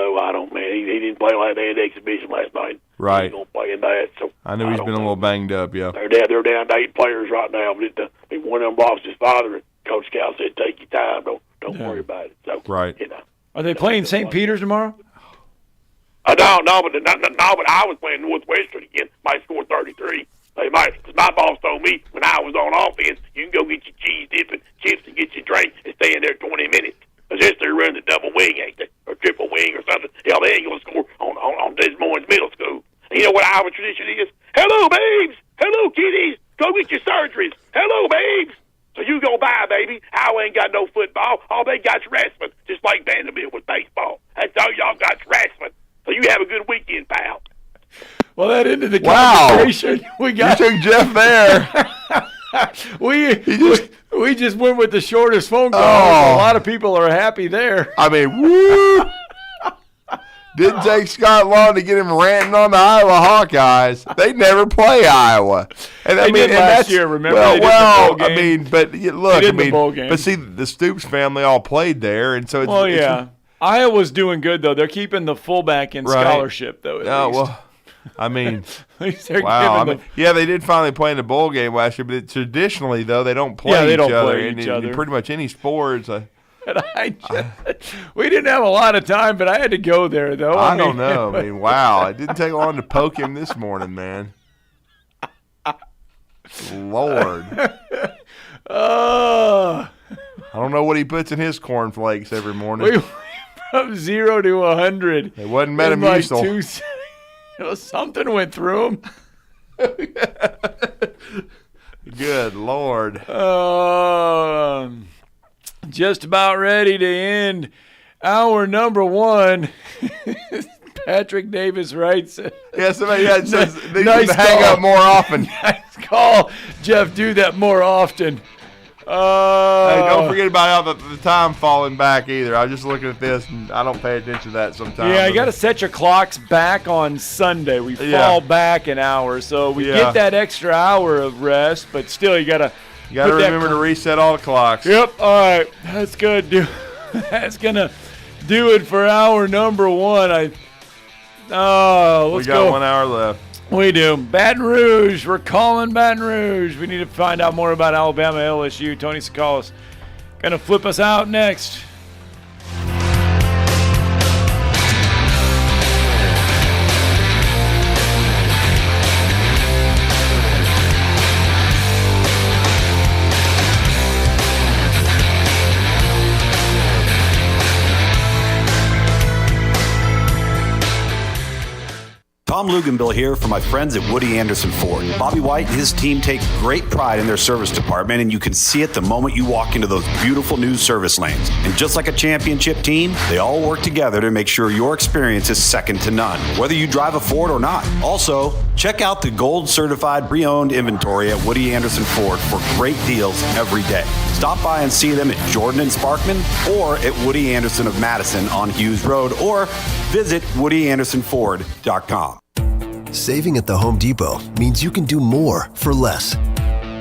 Man. He didn't play like that in the exhibition last night. Right. He's going to play in that. So I know he's been a little banged up, yeah. They're down to 8 players right now. But one of them lost his father, and Coach Cal said, take your time. Don't worry about it. So, right. Are they playing St. Peter's tomorrow? But I was playing Northwestern again. Might score 33. They might, because my boss told me when I was on offense, you can go get your cheese dip and chips and get your drink and stay in there 20 minutes. Because they're running the double wing, ain't they? Or triple wing or something. Hell, they ain't going to score on Des Moines Middle School. And you know what our tradition is? Hello, babes. Hello, kiddies. Go get your surgeries. Hello, babes. So you go by, baby. Iowa ain't got no football. All they got's wrestling, just like Vanderbilt with baseball. That's all y'all got's wrestling. So you have a good weekend, pal. Well, that ended the conversation. We got you took Jeff there. we just went with the shortest phone call. Oh. A lot of people are happy there. I mean, woo! Didn't take Scott long to get him ranting on the Iowa Hawkeyes. They never play Iowa. And They did last year, remember? They did the bowl game. I mean, but look, They did the bowl game. but see, the Stoops family all played there, and so it's, Well, yeah. Iowa's doing good, though. They're keeping the fullback in Right. scholarship, though, at least. Well, I mean, At least they're wow. giving Yeah, they did finally play in the bowl game last year, but traditionally, though, they don't play they each don't other. play in, each in other. pretty much any sports. We didn't have a lot of time, but I had to go there, though. I don't know. I mean, wow. It didn't take long to poke him this morning, man. Lord. I don't know what he puts in his cornflakes every morning. From 0 to 100. It wasn't in like Metamucil. Something went through him. Good Lord. Just about ready to end hour number one. Patrick Davis writes. Yeah, somebody says they nice need to hang call. up more often. Nice call. Jeff, do that more often. Hey, don't forget about the time falling back either. I was just looking at this, and I don't pay attention to that sometimes. Yeah, you got to set your clocks back on Sunday. We fall back an hour, so we get that extra hour of rest, but still you got to remember to reset all the clocks. Yep, all right. That's good. That's going to do it for hour number one. Let's we got go. 1 hour left. We do. Baton Rouge. We're calling Baton Rouge. We need to find out more about Alabama LSU. Tony Sakalas going to flip us out next. Tom Luganbill here for my friends at Woody Anderson Ford. Bobby White and his team take great pride in their service department, and you can see it the moment you walk into those beautiful new service lanes. And just like a championship team, they all work together to make sure your experience is second to none, whether you drive a Ford or not. Also, check out the gold certified pre-owned inventory at Woody Anderson Ford for great deals every day. Stop by and see them at Jordan and Sparkman or at Woody Anderson of Madison on Hughes Road, or visit WoodyAndersonFord.com. Saving at the Home Depot means you can do more for less.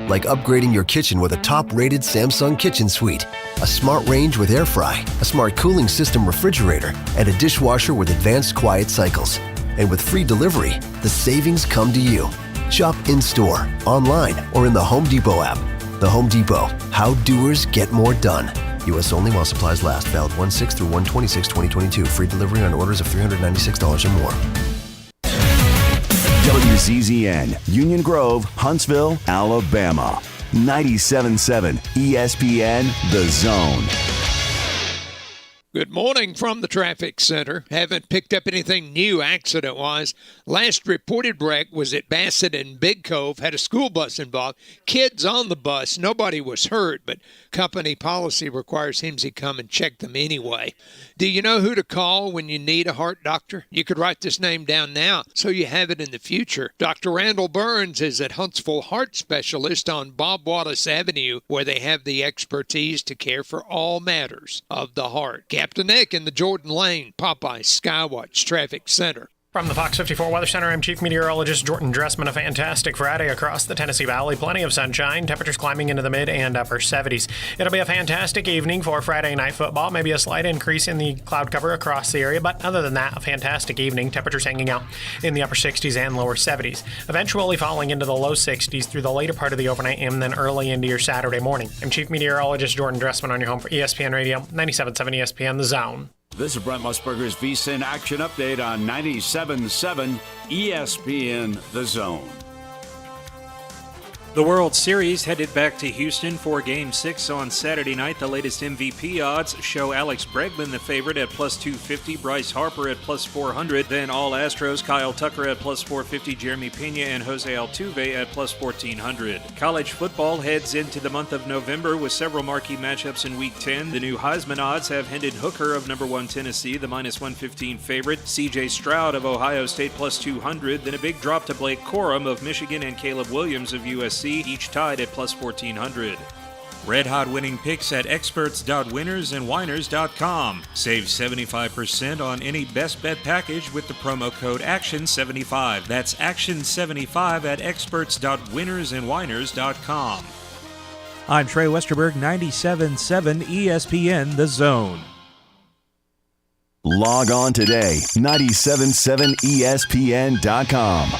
Like upgrading your kitchen with a top-rated Samsung kitchen suite, a smart range with air fry, a smart cooling system refrigerator, and a dishwasher with advanced quiet cycles. And with free delivery, the savings come to you. Shop in-store, online, or in the Home Depot app. The Home Depot. How doers get more done. U.S. only while supplies last. Valid 1/6 through 1/26/2022. Free delivery on orders of $396 or more. WZZN, Union Grove, Huntsville, Alabama. 97.7 ESPN, The Zone. Good morning from the traffic center. Haven't picked up anything new accident-wise. Last reported wreck was at Bassett and Big Cove. Had a school bus involved. Kids on the bus. Nobody was hurt, but company policy requires HIMSI come and check them anyway. Do you know who to call when you need a heart doctor? You could write this name down now so you have it in the future. Dr. Randall Burns is at Huntsville Heart Specialist on Bob Wallace Avenue, where they have the expertise to care for all matters of the heart. Captain Nick in the Jordan Lane Popeye Skywatch Traffic Center. From the Fox 54 Weather Center, I'm Chief Meteorologist Jordan Dressman. A fantastic Friday across the Tennessee Valley. Plenty of sunshine. Temperatures climbing into the mid and upper 70s. It'll be a fantastic evening for Friday night football. Maybe a slight increase in the cloud cover across the area, but other than that, a fantastic evening. Temperatures hanging out in the upper 60s and lower 70s. Eventually falling into the low 60s through the later part of the overnight and then early into your Saturday morning. I'm Chief Meteorologist Jordan Dressman on your home for ESPN Radio, 97.7 ESPN The Zone. This is Brent Musburger's VSiN Action Update on 97.7 ESPN The Zone. The World Series headed back to Houston for Game 6 on Saturday night. The latest MVP odds show Alex Bregman the favorite at plus 250, Bryce Harper at plus 400, then all Astros, Kyle Tucker at plus 450, Jeremy Pena and Jose Altuve at plus 1400. College football heads into the month of November with several marquee matchups in Week 10. The new Heisman odds have Hendon Hooker of number 1 Tennessee, the minus 115 favorite, C.J. Stroud of Ohio State plus 200, then a big drop to Blake Corum of Michigan and Caleb Williams of USC, each tied at plus 1400. Red Hot winning picks at experts.winnersandwhiners.com. Save 75% on any best bet package with the promo code ACTION75. That's ACTION75 at experts.winnersandwhiners.com. I'm Trey Westerberg, 97.7 ESPN The Zone. Log on today, 977ESPN.com.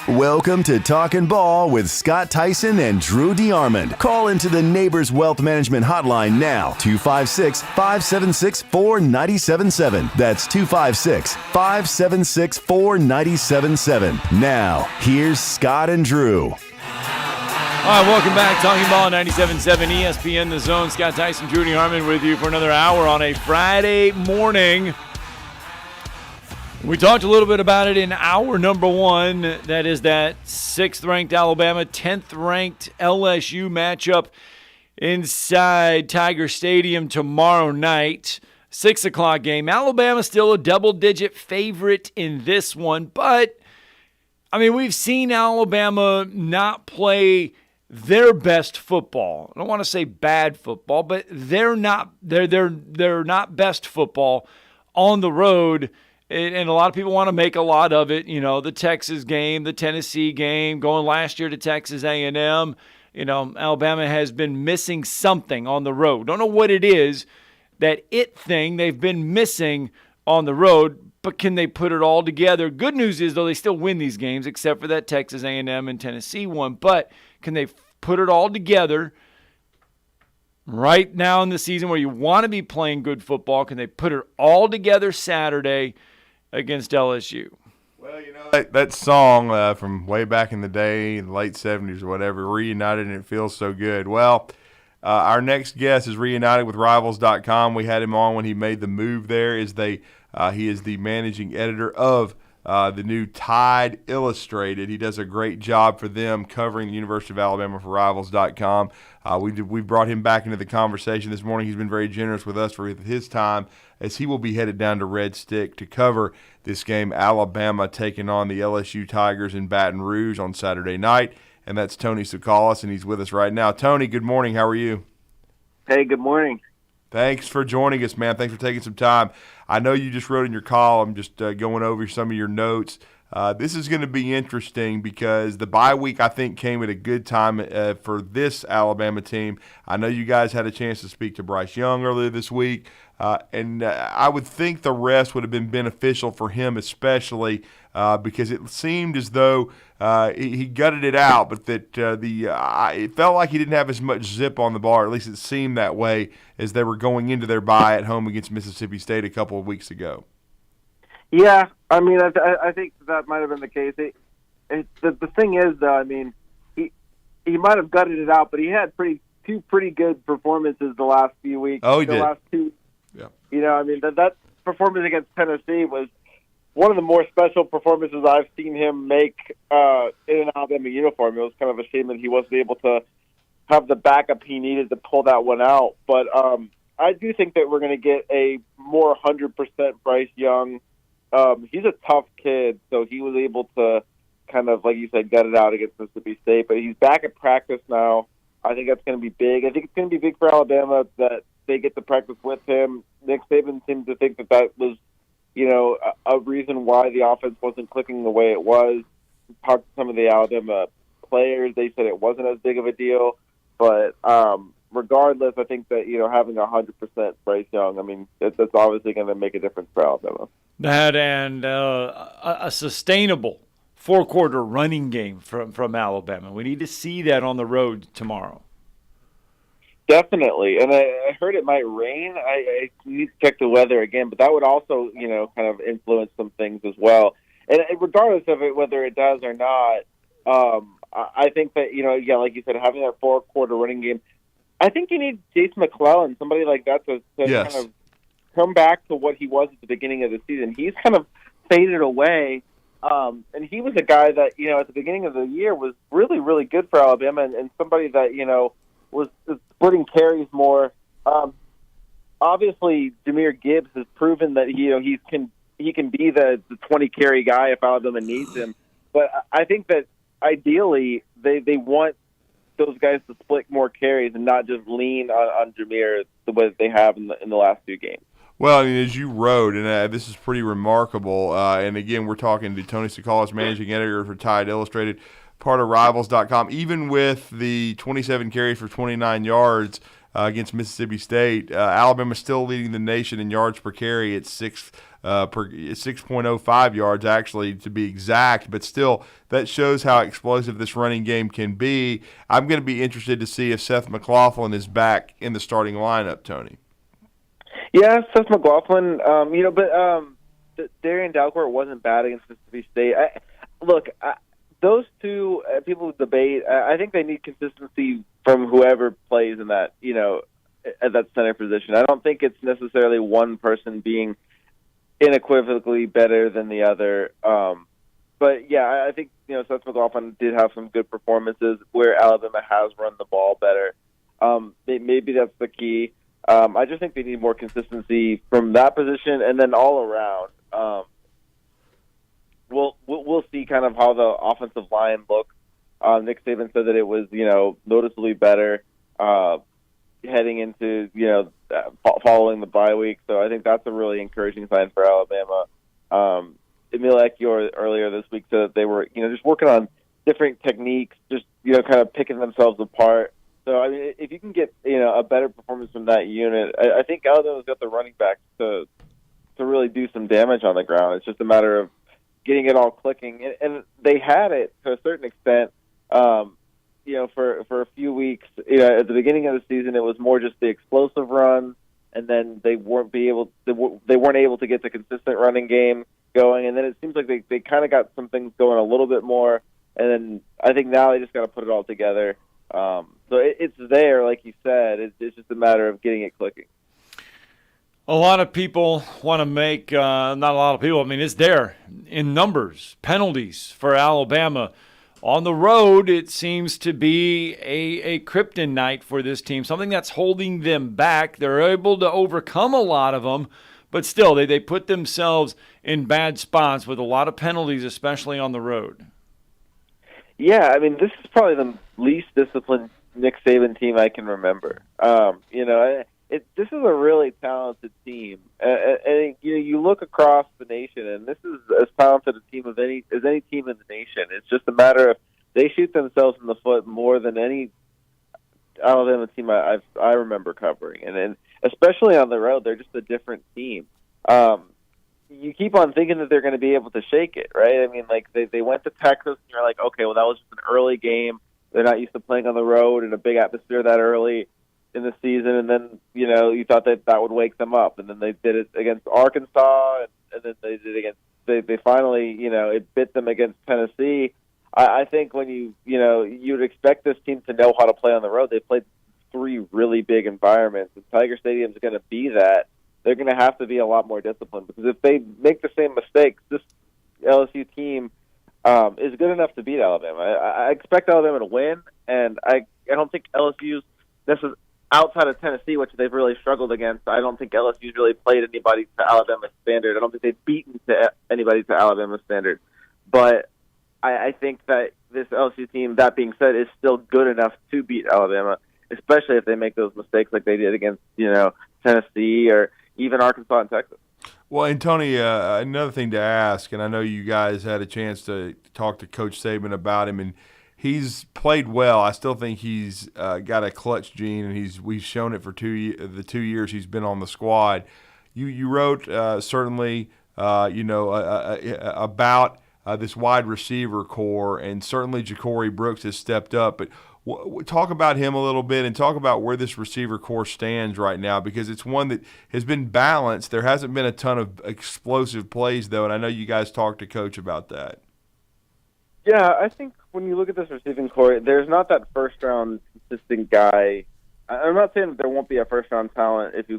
Welcome to Talkin' Ball with Scott Tyson and Drew DeArmond. Call into the Neighbors Wealth Management Hotline now, 256-576-4977. That's 256-576-4977. Now, here's Scott and Drew. All right, welcome back. Talking Ball 97.7 ESPN The Zone. Scott Tyson, Drew DeArmond with you for another hour on a Friday morning. We talked a little bit about it in hour number one. That is that 6th-ranked Alabama, 10th-ranked LSU matchup inside Tiger Stadium tomorrow night. 6 o'clock game. Alabama still a double-digit favorite in this one. But, I mean, we've seen Alabama not play their best football. I don't want to say bad football, but they're not best football on the road. And a lot of people want to make a lot of it, you know, the Texas game, the Tennessee game, going last year to Texas A&M. You know, Alabama has been missing something on the road. Don't know what it is, that thing they've been missing on the road, but can they put it all together? Good news is, though, they still win these games, except for that Texas A&M and Tennessee one. But can they put it all together right now in the season where you want to be playing good football? Can they put it all together Saturday against LSU? Well, you know, that song from way back in the day, in the late 70s or whatever, Reunited and It Feels So Good. Well, our next guest is reunited with Rivals.com. We had him on when he made the move there. He is the managing editor of the new Tide Illustrated. He does a great job for them covering the University of Alabama for Rivals.com. We brought him back into the conversation this morning. He's been very generous with us for his time, as he will be headed down to Red Stick to cover this game, Alabama taking on the LSU Tigers in Baton Rouge on Saturday night. And that's Tony Tsoukalas, and he's with us right now. Tony, good morning. How are you? Hey, good morning. Thanks for joining us, man. Thanks for taking some time. I know you just wrote in your column, just going over some of your notes. This is going to be interesting because the bye week, I think, came at a good time for this Alabama team. I know you guys had a chance to speak to Bryce Young earlier this week, and I would think the rest would have been beneficial for him, especially because it seemed as though he gutted it out, but that it felt like he didn't have as much zip on the ball, or at least it seemed that way as they were going into their bye at home against Mississippi State a couple of weeks ago. Yeah, I mean, I think that might have been the case. The thing is, though, I mean, he might have gutted it out, but he had two pretty good performances the last few weeks. Oh, he did. Last two. Yeah. You know, I mean, that performance against Tennessee was one of the more special performances I've seen him make in an Alabama uniform. It was kind of a shame that he wasn't able to have the backup he needed to pull that one out. But I do think that we're going to get a more 100% Bryce Young. He's a tough kid, so he was able to kind of, like you said, gut it out against Mississippi State. But he's back at practice now. I think that's going to be big. I think it's going to be big for Alabama that they get to practice with him. Nick Saban seemed to think that was, you know, a reason why the offense wasn't clicking the way it was. Talked to some of the Alabama players. They said it wasn't as big of a deal. But, regardless, I think that having 100% Bryce Young, I mean, that's obviously going to make a difference for Alabama. That and a sustainable four-quarter running game from Alabama. We need to see that on the road tomorrow. Definitely, and I heard it might rain. I need to check the weather again, but that would also, kind of influence some things as well. And regardless of it, whether it does or not, I think that, like you said, having that four-quarter running game, I think you need Jace McClellan, somebody like that, to yes. kind of come back to what he was at the beginning of the season. He's kind of faded away, and he was a guy that, at the beginning of the year was really, really good for Alabama, and somebody that, was splitting carries more. Obviously, Jahmyr Gibbs has proven that he can be the 20 carry guy if Alabama needs him. But I think that ideally they want those guys to split more carries and not just lean on Jahmyr the way that they have in the last few games. Well, I mean, as you wrote, and this is pretty remarkable, and again, we're talking to Tony Sakalas, managing editor for Tide Illustrated, part of Rivals.com. Even with the 27 carries for 29 yards against Mississippi State, Alabama's still leading the nation in yards per carry at 6.05 yards, actually, to be exact. But still, that shows how explosive this running game can be. I'm going to be interested to see if Seth McLaughlin is back in the starting lineup, Tony. Yeah, Seth McLaughlin, but Darian Dalcourt wasn't bad against Mississippi State. Those two people debate. I think they need consistency from whoever plays in that, at that center position. I don't think it's necessarily one person being unequivocally better than the other. But yeah, I think Seth McLaughlin did have some good performances where Alabama has run the ball better. Maybe that's the key. I just think they need more consistency from that position, and then all around. We'll see kind of how the offensive line looks. Nick Saban said that it was noticeably better heading into following the bye week. So I think that's a really encouraging sign for Alabama. Emil Ekiyor earlier this week said that they were just working on different techniques, just kind of picking themselves apart. So I mean, if you can get a better performance from that unit, I think Alabama's got the running backs to really do some damage on the ground. It's just a matter of getting it all clicking, and they had it to a certain extent. For a few weeks, at the beginning of the season, it was more just the explosive runs, and then they weren't able to get the consistent running game going. And then it seems like they kind of got some things going a little bit more, and then I think now they just got to put it all together. So it's there, like you said. It's just a matter of getting it clicking. A lot of people want to make, not a lot of people, I mean, it's there in numbers, penalties for Alabama. On the road, it seems to be a kryptonite for this team, something that's holding them back. They're able to overcome a lot of them, but still, they put themselves in bad spots with a lot of penalties, especially on the road. Yeah, I mean, this is probably the least disciplined Nick Saban team I can remember. This is a really talented team, and you look across the nation, and this is as talented a team as any team in the nation. It's just a matter of they shoot themselves in the foot more than any Alabama team I remember covering, and especially on the road, they're just a different team. You keep on thinking that they're going to be able to shake it, right? I mean, like they went to Texas, and you're like, okay, well that was just an early game. They're not used to playing on the road in a big atmosphere that early in the season, and then you thought that would wake them up, and then they did it against Arkansas, and then they did against they finally it bit them against Tennessee. I think when you'd expect this team to know how to play on the road. They played three really big environments, and Tiger Stadium is going to be that. They're going to have to be a lot more disciplined, because if they make the same mistakes, this LSU team is good enough to beat Alabama. I expect Alabama to win, and I don't think LSU's outside of Tennessee, which they've really struggled against. I don't think LSU's really played anybody to Alabama's standard. I don't think they've beaten anybody to Alabama's standard. But I think that this LSU team, that being said, is still good enough to beat Alabama, especially if they make those mistakes like they did against Tennessee or even Arkansas and Texas. Well, and Tony, another thing to ask, and I know you guys had a chance to talk to Coach Saban about him, and he's played well. I still think he's got a clutch gene, and we've shown it for the 2 years he's been on the squad. You wrote certainly about this wide receiver core, and certainly Ja'Cory Brooks has stepped up. But talk about him a little bit and talk about where this receiver core stands right now, because it's one that has been balanced. There hasn't been a ton of explosive plays, though, and I know you guys talked to Coach about that. Yeah, I think when you look at this receiving core, there's not that first-round consistent guy. I'm not saying that there won't be a first-round talent if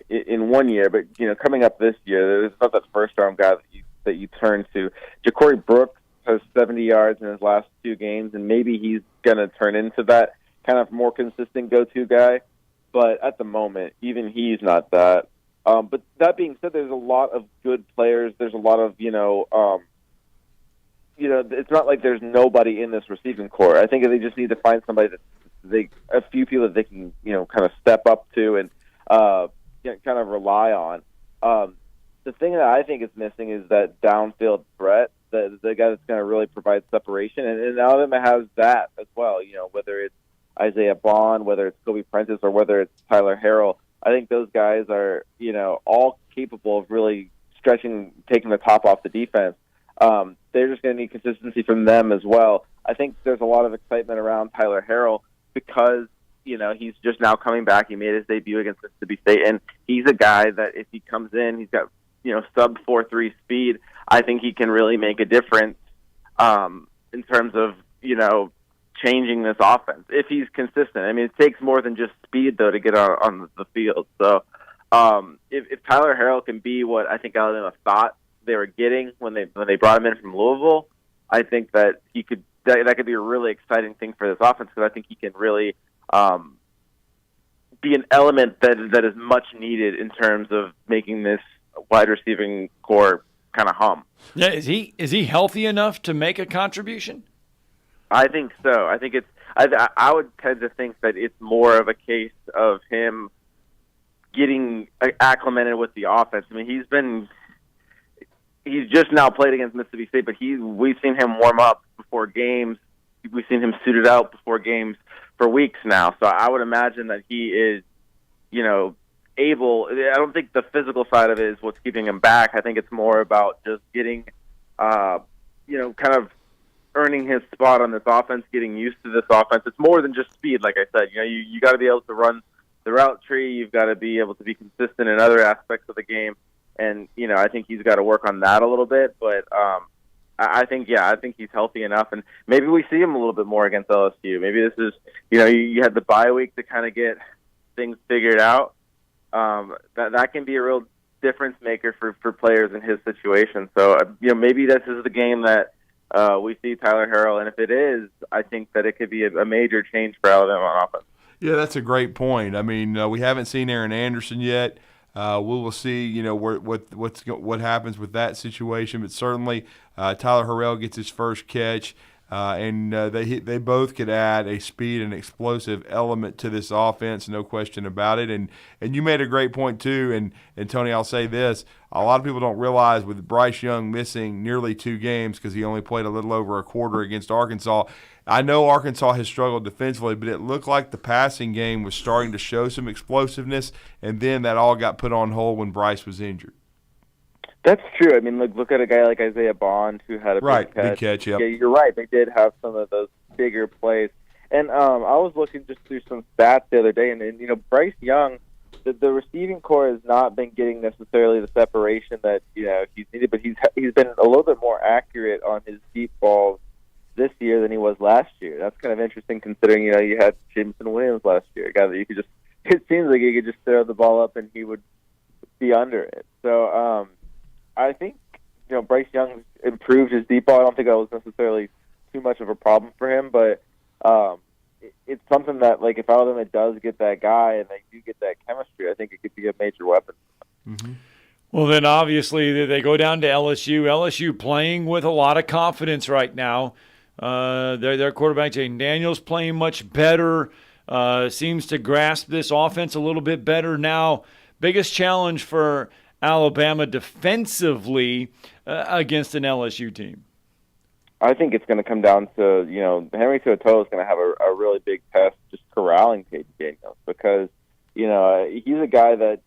in 1 year, but coming up this year, there's not that first-round guy that you turn to. Ja'Cory Brooks has 70 yards in his last 2 games, and maybe he's going to turn into that kind of more consistent go-to guy. But at the moment, even he's not that. But that being said, there's a lot of good players. There's a lot of it's not like there's nobody in this receiving core. I think they just need to find somebody a few people that they can, kind of step up to and kind of rely on. The thing that I think is missing is that downfield threat, the guy that's going to really provide separation. And Alabama has that as well, whether it's Isaiah Bond, whether it's Kobe Prentice, or whether it's Tyler Harrell. I think those guys are, all capable of really taking the top off the defense. They're just going to need consistency from them as well. I think there's a lot of excitement around Tyler Harrell because, he's just now coming back. He made his debut against Mississippi State, and he's a guy that if he comes in, he's got, sub 4.3 speed. I think he can really make a difference in terms of, changing this offense if he's consistent. I mean, it takes more than just speed, though, to get on the field. So if Tyler Harrell can be what I think Alabama thought they were getting when they brought him in from Louisville, I think that that could be a really exciting thing for this offense, because I think he can really be an element that is much needed in terms of making this wide receiving core kind of hum. Yeah, is he healthy enough to make a contribution? I think so. I think I would tend to think that it's more of a case of him getting acclimated with the offense. I mean, he's just now played against Mississippi State, but we've seen him warm up before games. We've seen him suited out before games for weeks now. So I would imagine that he is, able. I don't think the physical side of it is what's keeping him back. I think it's more about just getting, kind of earning his spot on this offense, getting used to this offense. It's more than just speed, like I said. You got to be able to run the route tree. You've got to be able to be consistent in other aspects of the game. And, I think he's got to work on that a little bit. But I think he's healthy enough. And maybe we see him a little bit more against LSU. Maybe this is, you had the bye week to kind of get things figured out. That can be a real difference maker for players in his situation. So, maybe this is the game that we see Tyler Harrell. And if it is, I think that it could be a major change for Alabama on offense. Yeah, that's a great point. I mean, we haven't seen Aaron Anderson yet. We'll see, what happens with that situation. But certainly, Tyler Harrell gets his first catch, and they both could add a speed and explosive element to this offense, no question about it. And you made a great point too. And Tony, I'll say this: a lot of people don't realize with Bryce Young missing nearly 2 games because he only played a little over a quarter against Arkansas. I know Arkansas has struggled defensively, but it looked like the passing game was starting to show some explosiveness, and then that all got put on hold when Bryce was injured. That's true. I mean, look at a guy like Isaiah Bond who had a big catch. Big catch, yep. Yeah, you're right. They did have some of those bigger plays. And I was looking just through some stats the other day, and Bryce Young, the receiving core has not been getting necessarily the separation that he's needed, but he's been a little bit more accurate on his deep balls this year than he was last year. That's kind of interesting considering, you had Jameson Williams last year, a guy that you could it seems like you could just throw the ball up and he would be under it. So I think, Bryce Young improved his deep ball. I don't think that was necessarily too much of a problem for him, but it's something that, like, if Alabama does get that guy and they do get that chemistry, I think it could be a major weapon. Mm-hmm. Well, then obviously they go down to LSU. LSU playing with a lot of confidence right now. Their quarterback, Jaden Daniels, playing much better, seems to grasp this offense a little bit better now. Biggest challenge for Alabama defensively against an LSU team? I think it's going to come down to, Henry To'oTo'o is going to have a really big test just corralling Jaden Daniels because, he's a guy that,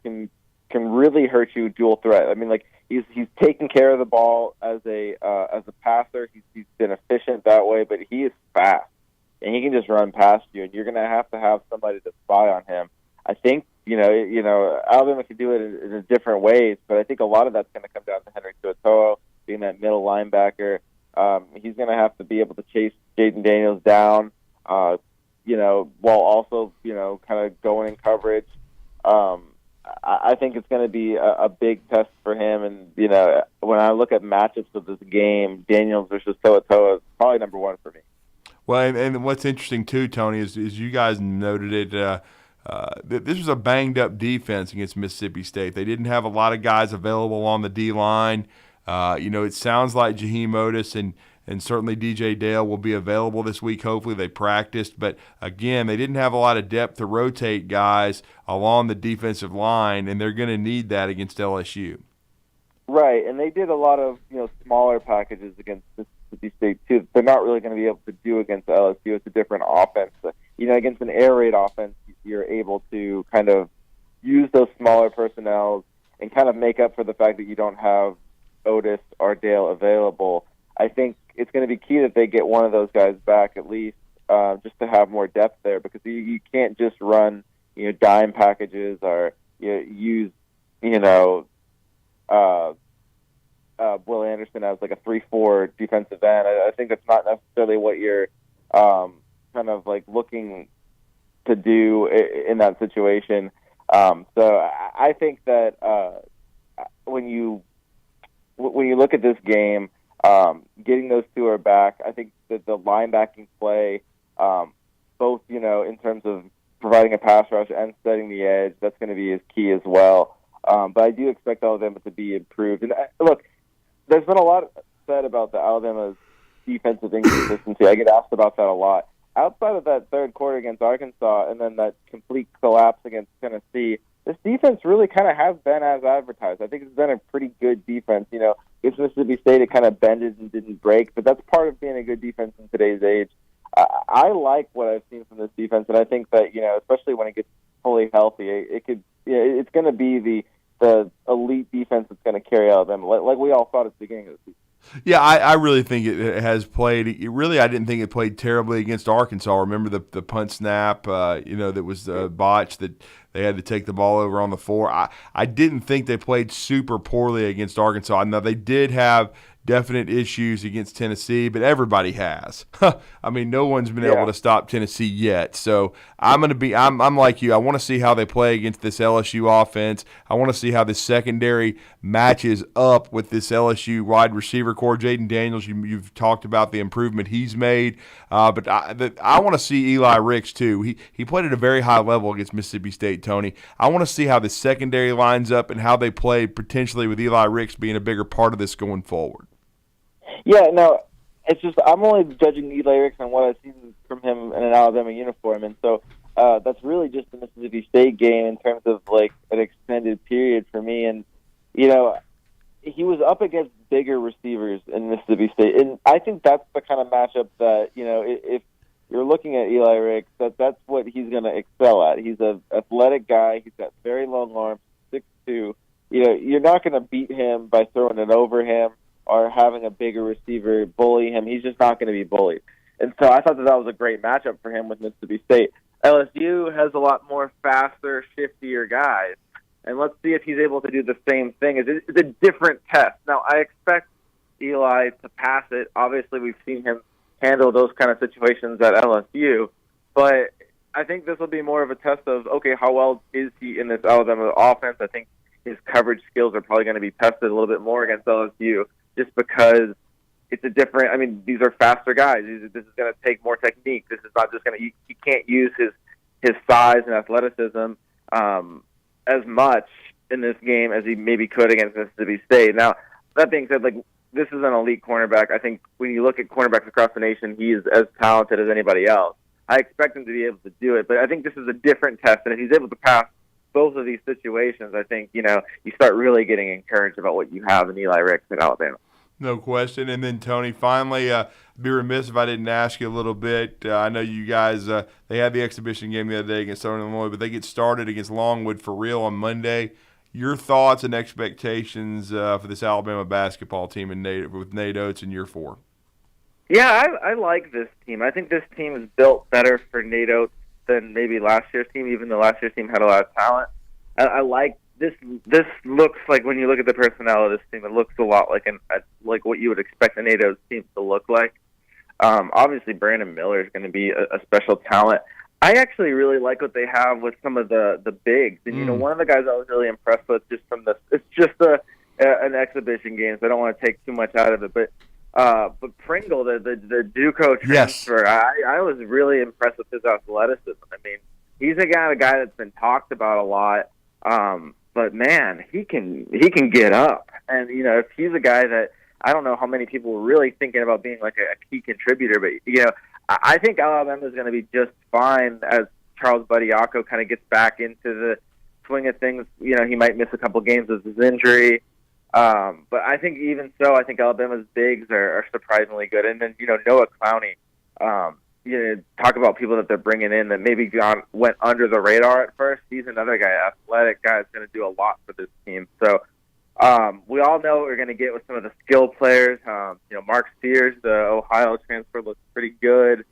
can really hurt you dual threat. I mean, like, he's taking care of the ball as a passer. He's been efficient that way, but he is fast, and he can just run past you, and you're going to have somebody to spy on him. I think, Alabama can do it in different ways, but I think a lot of that's going to come down to Henry To'oTo'o being that middle linebacker. He's going to have to be able to chase Jaden Daniels down, while also, kind of going in coverage. I think it's going to be a big test for him. And, when I look at matchups of this game, Daniels versus To'oTo'o is probably number one for me. Well, and what's interesting, too, Tony, is you guys noted it, this was a banged-up defense against Mississippi State. They didn't have a lot of guys available on the D-line. It sounds like Jaheim Otis and certainly DJ Dale will be available this week. Hopefully they practiced. But, again, they didn't have a lot of depth to rotate guys along the defensive line, and they're going to need that against LSU. Right, and they did a lot of, smaller packages against Mississippi State, too. They're not really going to be able to do against LSU. It's a different offense. But, against an air raid offense, you're able to kind of use those smaller personnel and kind of make up for the fact that you don't have Otis or Dale available. I think it's going to be key that they get one of those guys back at least, just to have more depth there, because you can't just run dime packages or use Will Anderson as like a 3-4 defensive end. I think that's not necessarily what you're kind of like looking to do in that situation. So I think that when you look at this game, getting those two are back, I think that the linebacking play, both, in terms of providing a pass rush and setting the edge, that's going to be as key as well. But I do expect Alabama to be improved. And look, there's been a lot said about the Alabama's defensive inconsistency. I get asked about that a lot. Outside of that third quarter against Arkansas and then that complete collapse against Tennessee, this defense really kind of has been as advertised. I think it's been a pretty good defense. Against Mississippi State, it kind of bended and didn't break, but that's part of being a good defense in today's age. I like what I've seen from this defense, and I think that, especially when it gets fully healthy, it's going to be the elite defense that's going to carry Alabama, like we all thought at the beginning of the season. Yeah, I really think it has played. I didn't think it played terribly against Arkansas. Remember the punt snap, that was botched, that they had to take the ball over on the 4. I didn't think they played super poorly against Arkansas. Now, they did have definite issues against Tennessee, but everybody has. I mean, no one's been able to stop Tennessee yet. So I'm like you. I want to see how they play against this LSU offense. I want to see how this secondary matches up with this LSU wide receiver core. Jaden Daniels, you've talked about the improvement he's made, but I want to see Eli Ricks too. He played at a very high level against Mississippi State, Tony. I want to see how the secondary lines up and how they play potentially with Eli Ricks being a bigger part of this going forward. Yeah, no, it's just I'm only judging Eli Ricks on what I've seen from him in an Alabama uniform, and so that's really just the Mississippi State game in terms of like an extended period for me. And he was up against bigger receivers in Mississippi State, and I think that's the kind of matchup that if you're looking at Eli Ricks, that's what he's going to excel at. He's an athletic guy. He's got very long arms, 6'2". You're not going to beat him by throwing it over him or having a bigger receiver bully him. He's just not going to be bullied. And so I thought that was a great matchup for him with Mississippi State. LSU has a lot more faster, shiftier guys. And let's see if he's able to do the same thing. It's a different test. Now, I expect Eli to pass it. Obviously, we've seen him handle those kind of situations at LSU. But I think this will be more of a test of, okay, how well is he in this Alabama offense? I think his coverage skills are probably going to be tested a little bit more against LSU, just because it's a different. I mean, these are faster guys. This is going to take more technique. This is not just going to. You can't use his size and athleticism as much in this game as he maybe could against Mississippi State. Now, that being said, like, this is an elite cornerback. I think when you look at cornerbacks across the nation, he is as talented as anybody else. I expect him to be able to do it, but I think this is a different test, and if he's able to pass both of these situations, I think, you start really getting encouraged about what you have in Eli Ricks in Alabama. No question. And then, Tony, finally, be remiss if I didn't ask you a little bit. I know you guys, they had the exhibition game the other day against Southern Illinois, but they get started against Longwood for real on Monday. Your thoughts and expectations for this Alabama basketball team with Nate Oates in year 4? Yeah, I like this team. I think this team is built better for Nate Oates than maybe last year's team, even though last year's team had a lot of talent. I like this. This looks like, when you look at the personnel of this team, it looks a lot like what you would expect a Nate Oates team to look like. Obviously, Brandon Miller is going to be a special talent. I actually really like what they have with some of the bigs. And, one of the guys I was really impressed with just from this, it's just an exhibition game, so I don't want to take too much out of it. But Pringle, the JUCO transfer, yes. I was really impressed with his athleticism. I mean, he's a guy that's been talked about a lot. But man, he can get up. And, if he's a guy that, I don't know how many people were really thinking about being like a key contributor, but, I think Alabama's going to be just fine as Charles Bediako kind of gets back into the swing of things. He might miss a couple games with his injury. But I think even so, I think Alabama's bigs are surprisingly good. And then, Noah Clowney, talk about people that they're bringing in that maybe went under the radar at first. He's another guy, athletic guy, that's going to do a lot for this team. So we all know what we're going to get with some of the skill players. Mark Sears, the Ohio transfer, looks pretty good.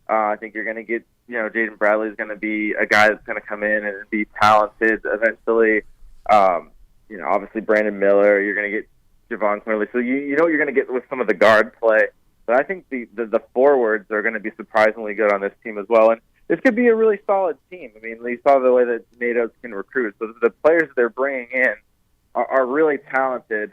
I think you're going to get, Jaden Bradley is going to be a guy that's going to come in and be talented eventually. Obviously Brandon Miller, you're going to get Javon Quinley. So you know what you're going to get with some of the guard play. But I think the forwards are going to be surprisingly good on this team as well. And this could be a really solid team. I mean, you saw the way that Nate Oates can recruit. So the players that they're bringing in are really talented.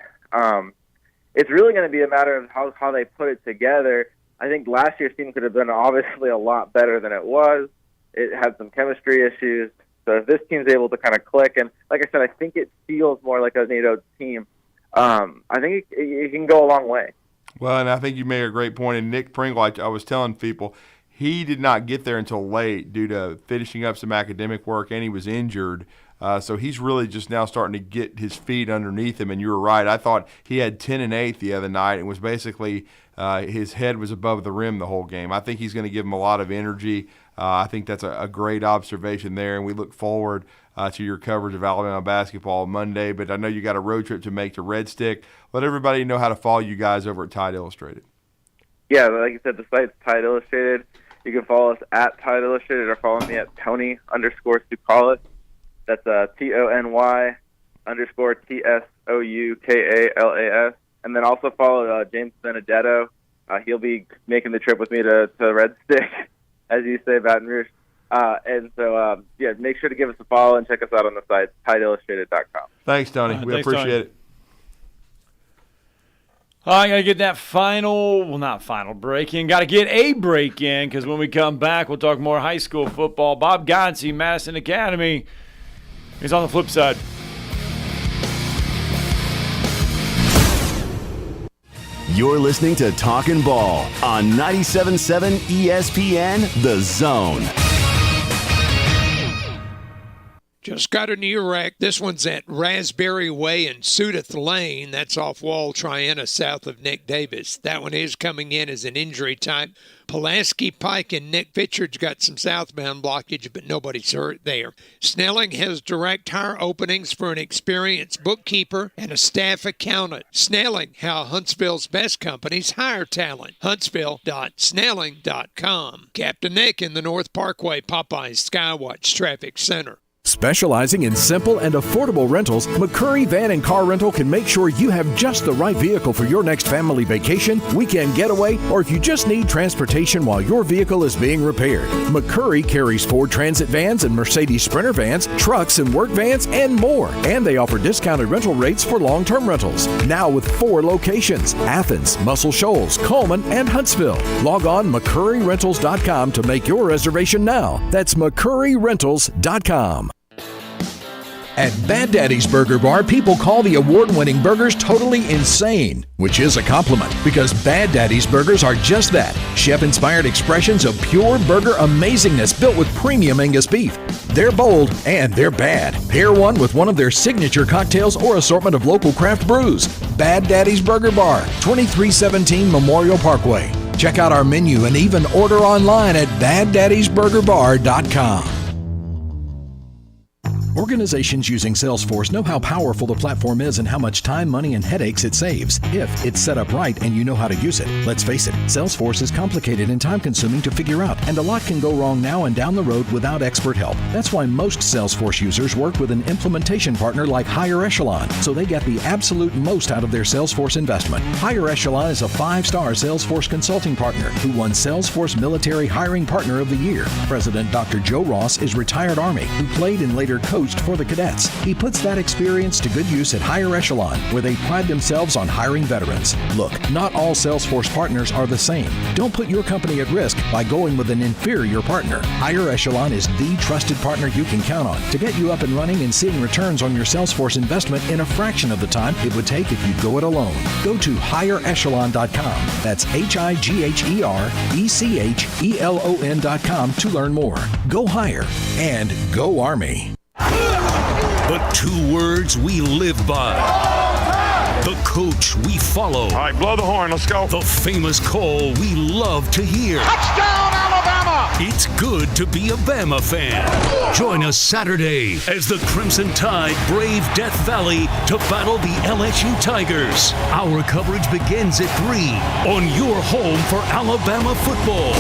It's really going to be a matter of how they put it together. I think last year's team could have been obviously a lot better than it was. It had some chemistry issues. So if this team's able to kind of click, and like I said, I think it feels more like a Nate Oates team, I think it can go a long way. Well, and I think you made a great point. And Nick Pringle, I was telling people, he did not get there until late due to finishing up some academic work, and he was injured. So he's really just now starting to get his feet underneath him. And you were right. I thought he had 10 and 8 the other night and was basically his head was above the rim the whole game. I think he's going to give him a lot of energy. I think that's a great observation there, and we look forward to your coverage of Alabama basketball Monday. But I know you got a road trip to make to Red Stick. Let everybody know how to follow you guys over at Tide Illustrated. Yeah, like you said, the site's Tide Illustrated. You can follow us at Tide Illustrated or follow me at Tony_Tsoukalas. That's TONY_TSOUKALAS. And then also follow James Benedetto. He'll be making the trip with me to Red Stick, as you say, Baton Rouge. And so, make sure to give us a follow and check us out on the site, TideIllustrated.com. Thanks, Tony. We appreciate it. I got to get that not final break in. Got to get a break in, because when we come back, we'll talk more high school football. Bob Godsey, Madison Academy, is on the flip side. You're listening to Talkin' Ball on 97.7 ESPN, The Zone. Just got a new wreck. This one's at Raspberry Way and Sudeth Lane. That's off Wall Triana, south of Nick Davis. That one is coming in as an injury type. Pulaski Pike and Nick Fitchard's got some southbound blockage, but nobody's hurt there. Snelling has direct hire openings for an experienced bookkeeper and a staff accountant. Snelling, how Huntsville's best companies hire talent. Huntsville.snelling.com. Captain Nick in the North Parkway Popeyes Skywatch Traffic Center. Specializing in simple and affordable rentals, McCurry Van and Car Rental can make sure you have just the right vehicle for your next family vacation, weekend getaway, or if you just need transportation while your vehicle is being repaired. McCurry carries Ford Transit vans and Mercedes Sprinter vans, trucks and work vans, and more. And they offer discounted rental rates for long-term rentals. Now with 4 locations: Athens, Muscle Shoals, Coleman, and Huntsville. Log on McCurryRentals.com to make your reservation now. That's McCurryRentals.com. At Bad Daddy's Burger Bar, people call the award-winning burgers totally insane, which is a compliment, because Bad Daddy's Burgers are just that, chef-inspired expressions of pure burger amazingness built with premium Angus beef. They're bold and they're bad. Pair one with one of their signature cocktails or assortment of local craft brews. Bad Daddy's Burger Bar, 2317 Memorial Parkway. Check out our menu and even order online at baddaddysburgerbar.com. Organizations using Salesforce know how powerful the platform is and how much time, money, and headaches it saves if it's set up right and you know how to use it. Let's face it, Salesforce is complicated and time-consuming to figure out, and a lot can go wrong now and down the road without expert help. That's why most Salesforce users work with an implementation partner like Higher Echelon, so they get the absolute most out of their Salesforce investment. Higher Echelon is a 5-star Salesforce consulting partner who won Salesforce Military Hiring Partner of the Year. President Dr. Joe Ross is retired Army who played and later coached for the cadets. He puts that experience to good use at Higher Echelon, where they pride themselves on hiring veterans. Look, not all Salesforce partners are the same. Don't put your company at risk by going with an inferior partner. Higher Echelon is the trusted partner you can count on to get you up and running and seeing returns on your Salesforce investment in a fraction of the time it would take if you go it alone. Go to higherechelon.com. That's HIGHERECHELON.com to learn more. Go higher and go Army. The 2 words we live by. The coach we follow. All right, blow the horn. Let's go. The famous call we love to hear. Touchdown, Alabama! It's good to be a Bama fan. Join us Saturday as the Crimson Tide brave Death Valley to battle the LSU Tigers. Our coverage begins at 3 on your home for Alabama football.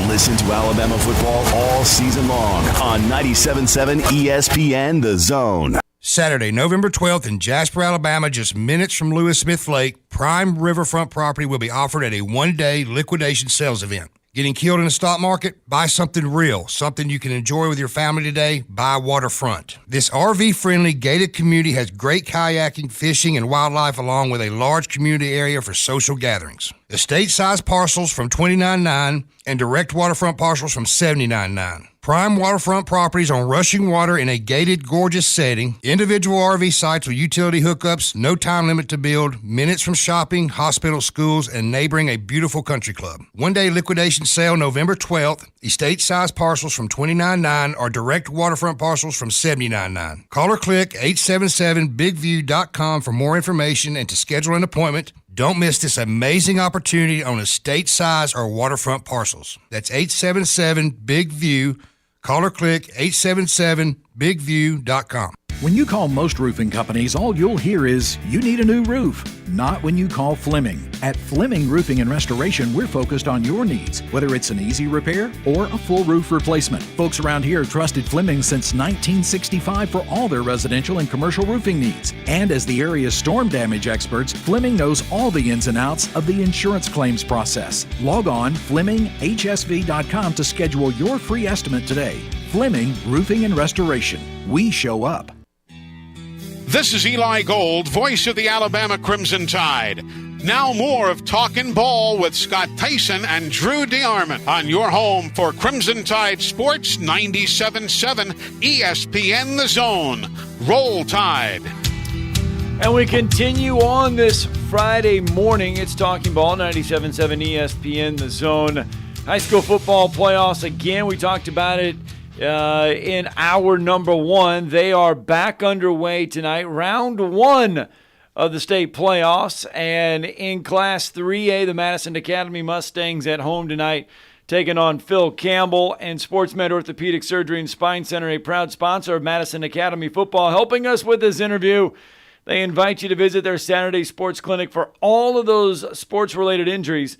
Listen to Alabama football all season long on 97.7 ESPN The Zone. Saturday, November 12th in Jasper, Alabama, just minutes from Lewis Smith Lake, prime riverfront property will be offered at a one-day liquidation sales event. Getting killed in the stock market? Buy something real, something you can enjoy with your family today. Buy waterfront. This RV-friendly gated community has great kayaking, fishing, and wildlife, along with a large community area for social gatherings. Estate-sized parcels from $29.9 and direct waterfront parcels from $79.9. Prime waterfront properties on rushing water in a gated, gorgeous setting. Individual RV sites with utility hookups, no time limit to build, minutes from shopping, hospitals, schools, and neighboring a beautiful country club. One-day liquidation sale November 12th. Estate-sized parcels from $29.9 or direct waterfront parcels from $79.9. Call or click 877bigview.com for more information and to schedule an appointment. Don't miss this amazing opportunity on estate-size or waterfront parcels. That's 877-BIG-VIEW. Call or click 877bigview.com. When you call most roofing companies, all you'll hear is, you need a new roof. Not when you call Fleming. At Fleming Roofing and Restoration, we're focused on your needs, whether it's an easy repair or a full roof replacement. Folks around here have trusted Fleming since 1965 for all their residential and commercial roofing needs. And as the area's storm damage experts, Fleming knows all the ins and outs of the insurance claims process. Log on FlemingHSV.com to schedule your free estimate today. Fleming Roofing and Restoration. We show up. This is Eli Gold, voice of the Alabama Crimson Tide. Now more of Talkin' Ball with Scott Theisen and Drew DeArmond on your home for Crimson Tide Sports 97.7 ESPN The Zone. Roll Tide. And we continue on this Friday morning. It's Talking Ball, 97.7 ESPN The Zone. High school football playoffs again. We talked about it in hour number 1. They are back underway tonight. Round 1 of the state playoffs. And in Class 3A, the Madison Academy Mustangs at home tonight, taking on Phil Campbell. And SportsMed Orthopedic Surgery and Spine Center, a proud sponsor of Madison Academy football, helping us with this interview. They invite you to visit their Saturday sports clinic for all of those sports-related injuries.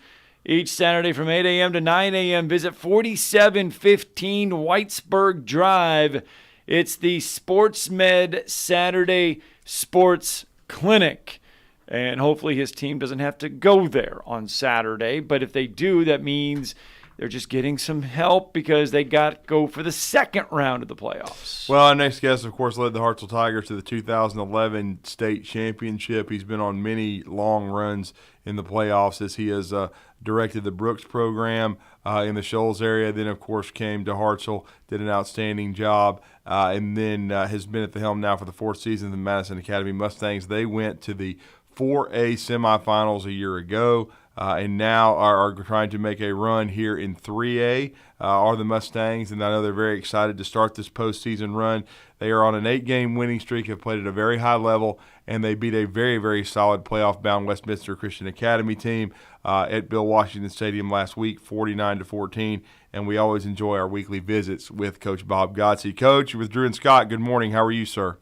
Each Saturday from 8 a.m. to 9 a.m., visit 4715 Whitesburg Drive. It's the SportsMed Saturday Sports Clinic. And hopefully his team doesn't have to go there on Saturday. But if they do, that means they're just getting some help because they got to go for the second round of the playoffs. Well, our next guest, of course, led the Hartsville Tigers to the 2011 state championship. He's been on many long runs in the playoffs as he has directed the Brooks program in the Shoals area. Then, of course, came to Hartsville, did an outstanding job, and then has been at the helm now for the 4th season of the Madison Academy Mustangs. They went to the 4A semifinals a year ago. and now are trying to make a run here in 3A, are the Mustangs, and I know they're very excited to start this postseason run. They are on an 8-game winning streak, have played at a very high level, and they beat a very, very solid playoff-bound Westminster Christian Academy team at Bill Washington Stadium last week, 49-14, and we always enjoy our weekly visits with Coach Bob Godsey. Coach, with Drew and Scott, good morning. How are you, sir?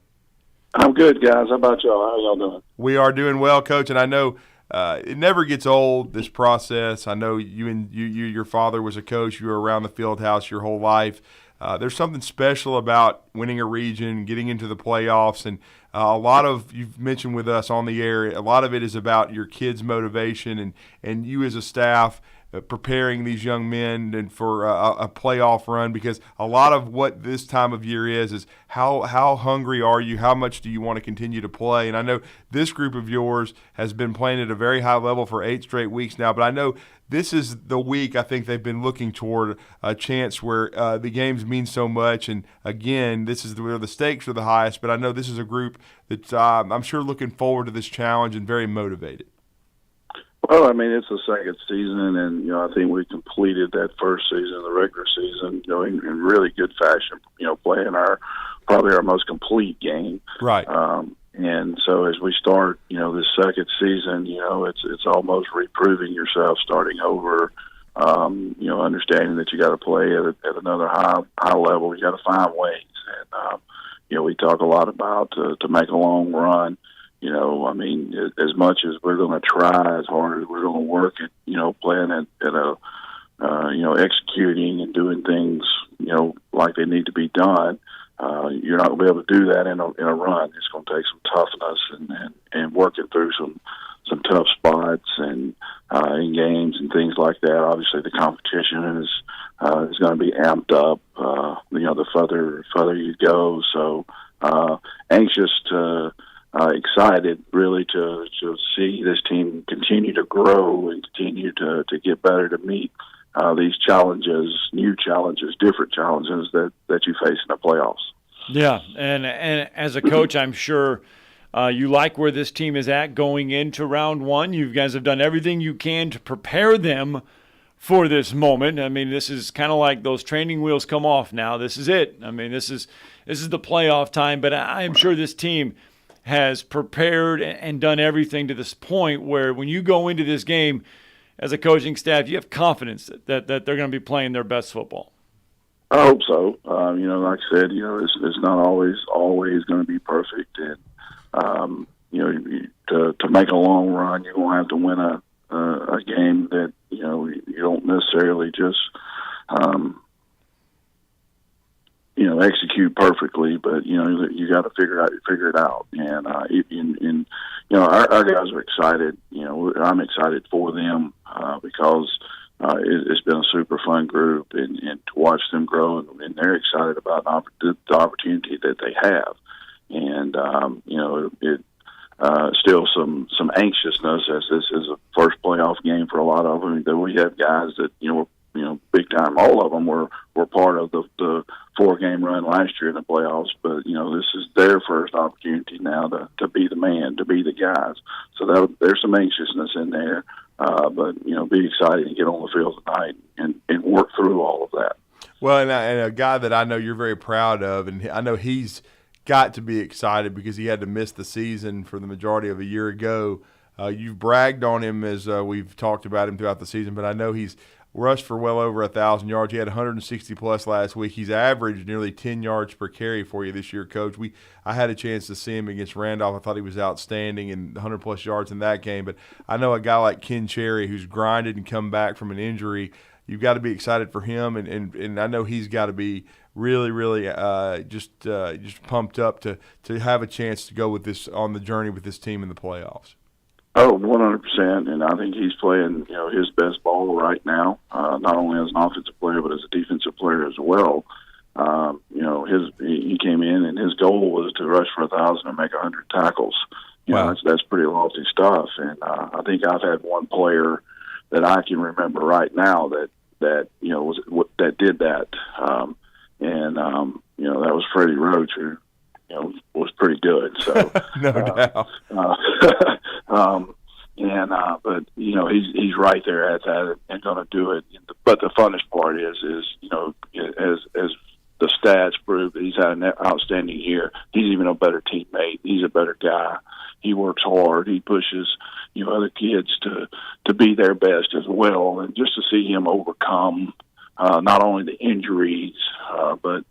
I'm good, guys. How about y'all? How y'all doing? We are doing well, Coach, and I know it never gets old, this process. I know your father was a coach. You were around the field house your whole life. There's something special about winning a region, getting into the playoffs, and a lot of, you've mentioned with us on the air, a lot of it is about your kids' motivation and you as a staff preparing these young men and for a playoff run, because a lot of what this time of year is how hungry are you, how much do you want to continue to play? And I know this group of yours has been playing at a very high level for 8 straight weeks now, but I know this is the week I think they've been looking toward a chance where the games mean so much. And again, this is where the stakes are the highest, but I know this is a group that I'm sure looking forward to this challenge and very motivated. Well, I mean, it's the second season, and, I think we completed that first season, the regular season, in really good fashion, playing probably our most complete game. Right. And so as we start, this second season, it's almost reproving yourself, starting over, understanding that you got to play at another high level. You got to find ways. And, we talk a lot about to make a long run. As much as we're going to try, as hard as we're going to work at, playing at a, executing and doing things, like they need to be done, you're not going to be able to do that in a run. It's going to take some toughness and working through some tough spots and in games and things like that. Obviously, the competition is going to be amped up, the further you go. So anxious to. Excited really to see this team continue to grow and continue to get better to meet these challenges, new challenges, different challenges that you face in the playoffs. Yeah, and as a coach, I'm sure you like where this team is at going into round one. You guys have done everything you can to prepare them for this moment. I mean, this is kind of like those training wheels come off now. This is it. I mean, this is the playoff time, but I am sure this team has prepared and done everything to this point where when you go into this game as a coaching staff, you have confidence that they're going to be playing their best football. I hope so. Like I said, it's not always going to be perfect. And, to make a long run, you're going to have to win a game that, you don't necessarily just, execute perfectly, but you got to figure it out. And our guys are excited. I'm excited for them because it's been a super fun group, and to watch them grow, and they're excited about the opportunity that they have. And still some anxiousness as this is a first playoff game for a lot of them. That we have guys that big time. All of them were part of the 4-game run last year in the playoffs, but this is their first opportunity now to be the man, to be the guys. So there's some anxiousness in there, but be excited to get on the field tonight and work through all of that. Well, and a guy that I know you're very proud of, and I know he's got to be excited because he had to miss the season for the majority of a year ago. You've bragged on him as we've talked about him throughout the season, but I know he's rushed for well over 1,000 yards. He had 160-plus last week. He's averaged nearly 10 yards per carry for you this year, Coach. I had a chance to see him against Randolph. I thought he was outstanding and 100-plus yards in that game. But I know a guy like Ken Cherry who's grinded and come back from an injury. You've got to be excited for him, and I know he's got to be really, really just pumped up to have a chance to go with this on the journey with this team in the playoffs. Oh, 100%, and I think he's playing, his best ball right now, not only as an offensive player, but as a defensive player as well. He came in, and his goal was to rush for 1,000 and make 100 tackles. That's pretty lofty stuff, and I think I've had one player that I can remember right now that did that, and that was Freddie Roach, who was pretty good. So no doubt. but he's he's right there at that and going to do it. But the funnest part is as the stats prove that he's had an outstanding year. He's even a better teammate. He's a better guy. He works hard. He pushes other kids to be their best as well. And just to see him overcome not only the injuries, but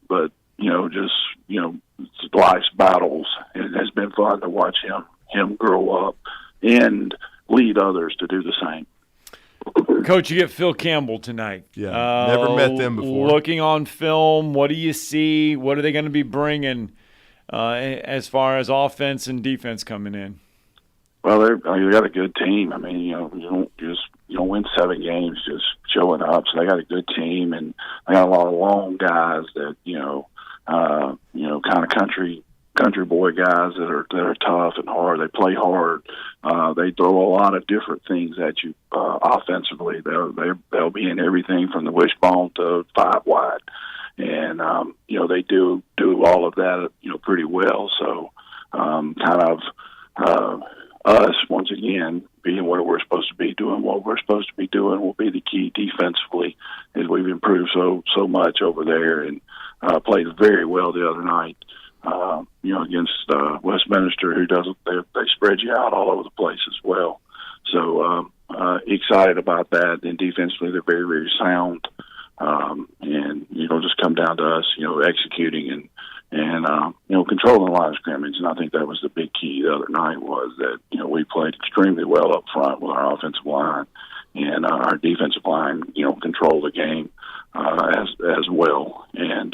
life's battles. It has been fun to watch him grow up and lead others to do the same. Coach, you get Phil Campbell tonight. Yeah, never met them before. Looking on film, what do you see? What are they going to be bringing as far as offense and defense coming in? Well, they got a good team. I mean, you don't win 7 games just showing up. So they got a good team, and they got a lot of long guys that kind of country boy guys that are tough and hard. They play hard. They throw a lot of different things at you offensively. They'll be in everything from the wishbone to 5 wide, and they do all of that pretty well. So us once again being where we're supposed to be, doing what we're supposed to be doing will be the key defensively, as we've improved so much over there and played very well the other night. Against Westminster, who doesn't, they spread you out all over the place as well. So excited about that. And defensively, they're very, very sound. And just come down to us, executing and controlling the line of scrimmage. And I think that was the big key the other night was that we played extremely well up front with our offensive line, and our defensive line controlled the game as well. And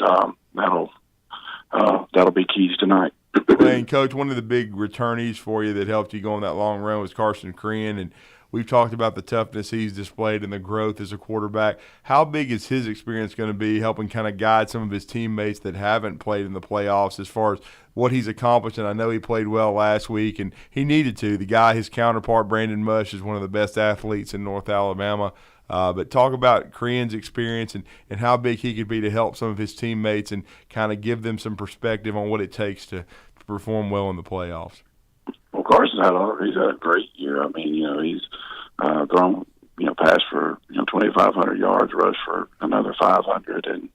that'll be keys tonight. And Coach, one of the big returnees for you that helped you go on that long run was Carson Crean, and we've talked about the toughness he's displayed and the growth as a quarterback. How big is his experience going to be helping kind of guide some of his teammates that haven't played in the playoffs as far as what he's accomplished? And I know he played well last week, and he needed to. The guy, his counterpart, Brandon Mush, is one of the best athletes in North Alabama. But talk about Crean's experience and how big he could be to help some of his teammates and kind of give them some perspective on what it takes to perform well in the playoffs. Well, Carson's had a great year. I mean, he's thrown, passed for 2,500 yards, rushed for another 500, and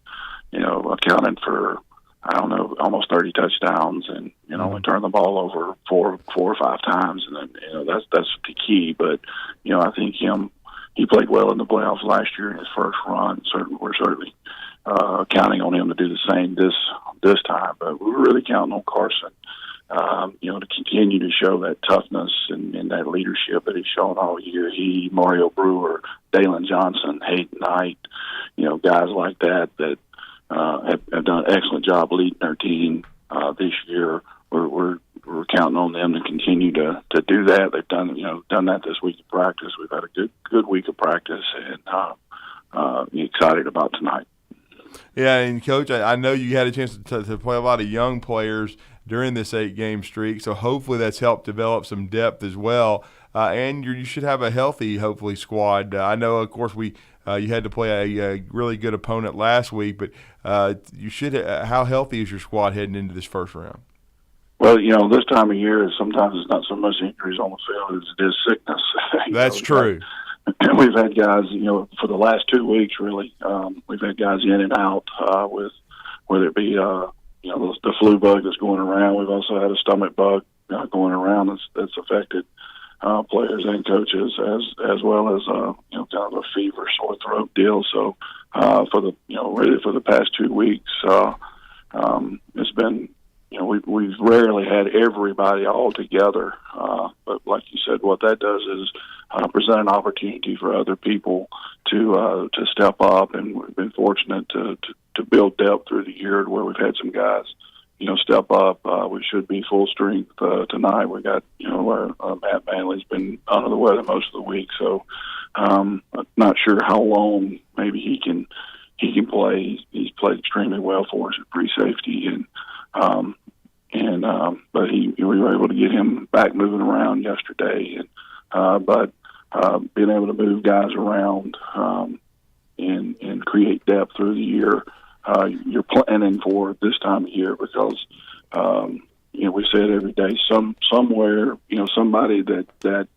accounted for almost 30 touchdowns, and we turned the ball over four or 5 times, and then that's the key. But I think he played well in the playoffs last year in his first run. We're certainly counting on him to do the same this time. But we're really counting on Carson, to continue to show that toughness and that leadership that he's shown all year. He, Mario Brewer, Dalen Johnson, Hayden Knight, guys like that have done an excellent job leading their team this year. We're counting on them to continue to do that. They've done that this week of practice. We've had a good week of practice, and excited about tonight. Yeah, and Coach, I know you had a chance to play a lot of young players during this 8-game streak, so hopefully that's helped develop some depth as well. And you should have a healthy, hopefully, squad. I know, of course, you had to play a really good opponent last week, but you should. How healthy is your squad heading into this first round? Well, this time of year, sometimes it's not so much injuries on the field as it is sickness. That's true. We've had guys, for the last 2 weeks, really, we've had guys in and out with whether it be, the flu bug that's going around. We've also had a stomach bug going around that's affected players and coaches as well as, kind of a fever, sore throat deal. So really for the past 2 weeks, it's been, we've rarely had everybody all together. But like you said, what that does is present an opportunity for other people to step up, and we've been fortunate to build depth through the year to where we've had some guys, step up. We should be full strength tonight. We got, Matt Manley's been under the weather most of the week, so I'm not sure how long maybe he can play. He's played extremely well for us at free safety, but we were able to get him back moving around yesterday, but being able to move guys around and create depth through the year, you're planning for this time of year because we say it every day. Somewhere, somebody that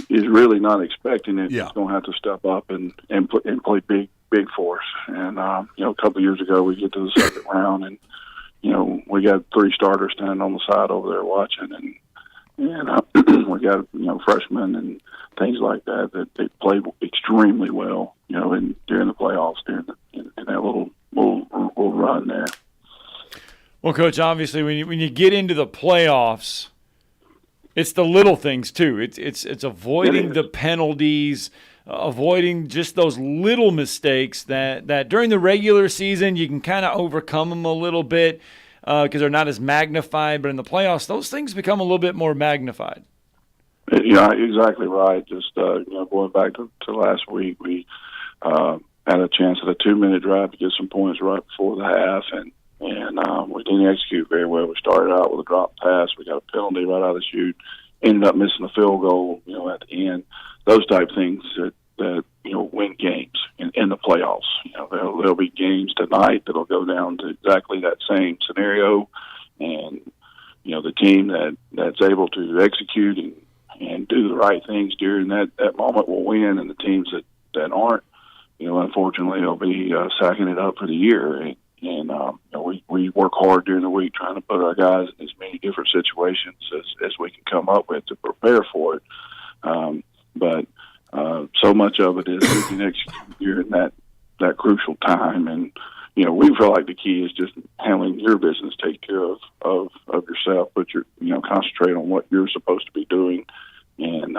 is really not expecting it, yeah, is going to have to step up and play big for us. And a couple of years ago, we get to the second round, and we got 3 starters standing on the side over there watching, and we got freshmen and things like that they played extremely well, during the playoffs, in that little run there. Well, Coach, obviously when you get into the playoffs, it's the little things too. It's avoiding the penalties, avoiding just those little mistakes that during the regular season you can kind of overcome them a little bit because they're not as magnified. But in the playoffs, those things become a little bit more magnified. Yeah, exactly right. Just going back to last week, we had a chance at a 2-minute drive to get some points right before the half, and we didn't execute very well. We started out with a drop pass. We got a penalty right out of the chute. Ended up missing a field goal, at the end. Those type things that win games in the playoffs. There'll be games tonight that'll go down to exactly that same scenario, and the team that's able to execute and do the right things during that moment will win, and the teams that aren't, unfortunately, they'll be sacking it up for the year. And we work hard during the week trying to put our guys in as many different situations as we can come up with to prepare for it. But so much of it is we can execute during that crucial time. And, we feel like the key is just handling your business, take care of yourself, but concentrate on what you're supposed to be doing. And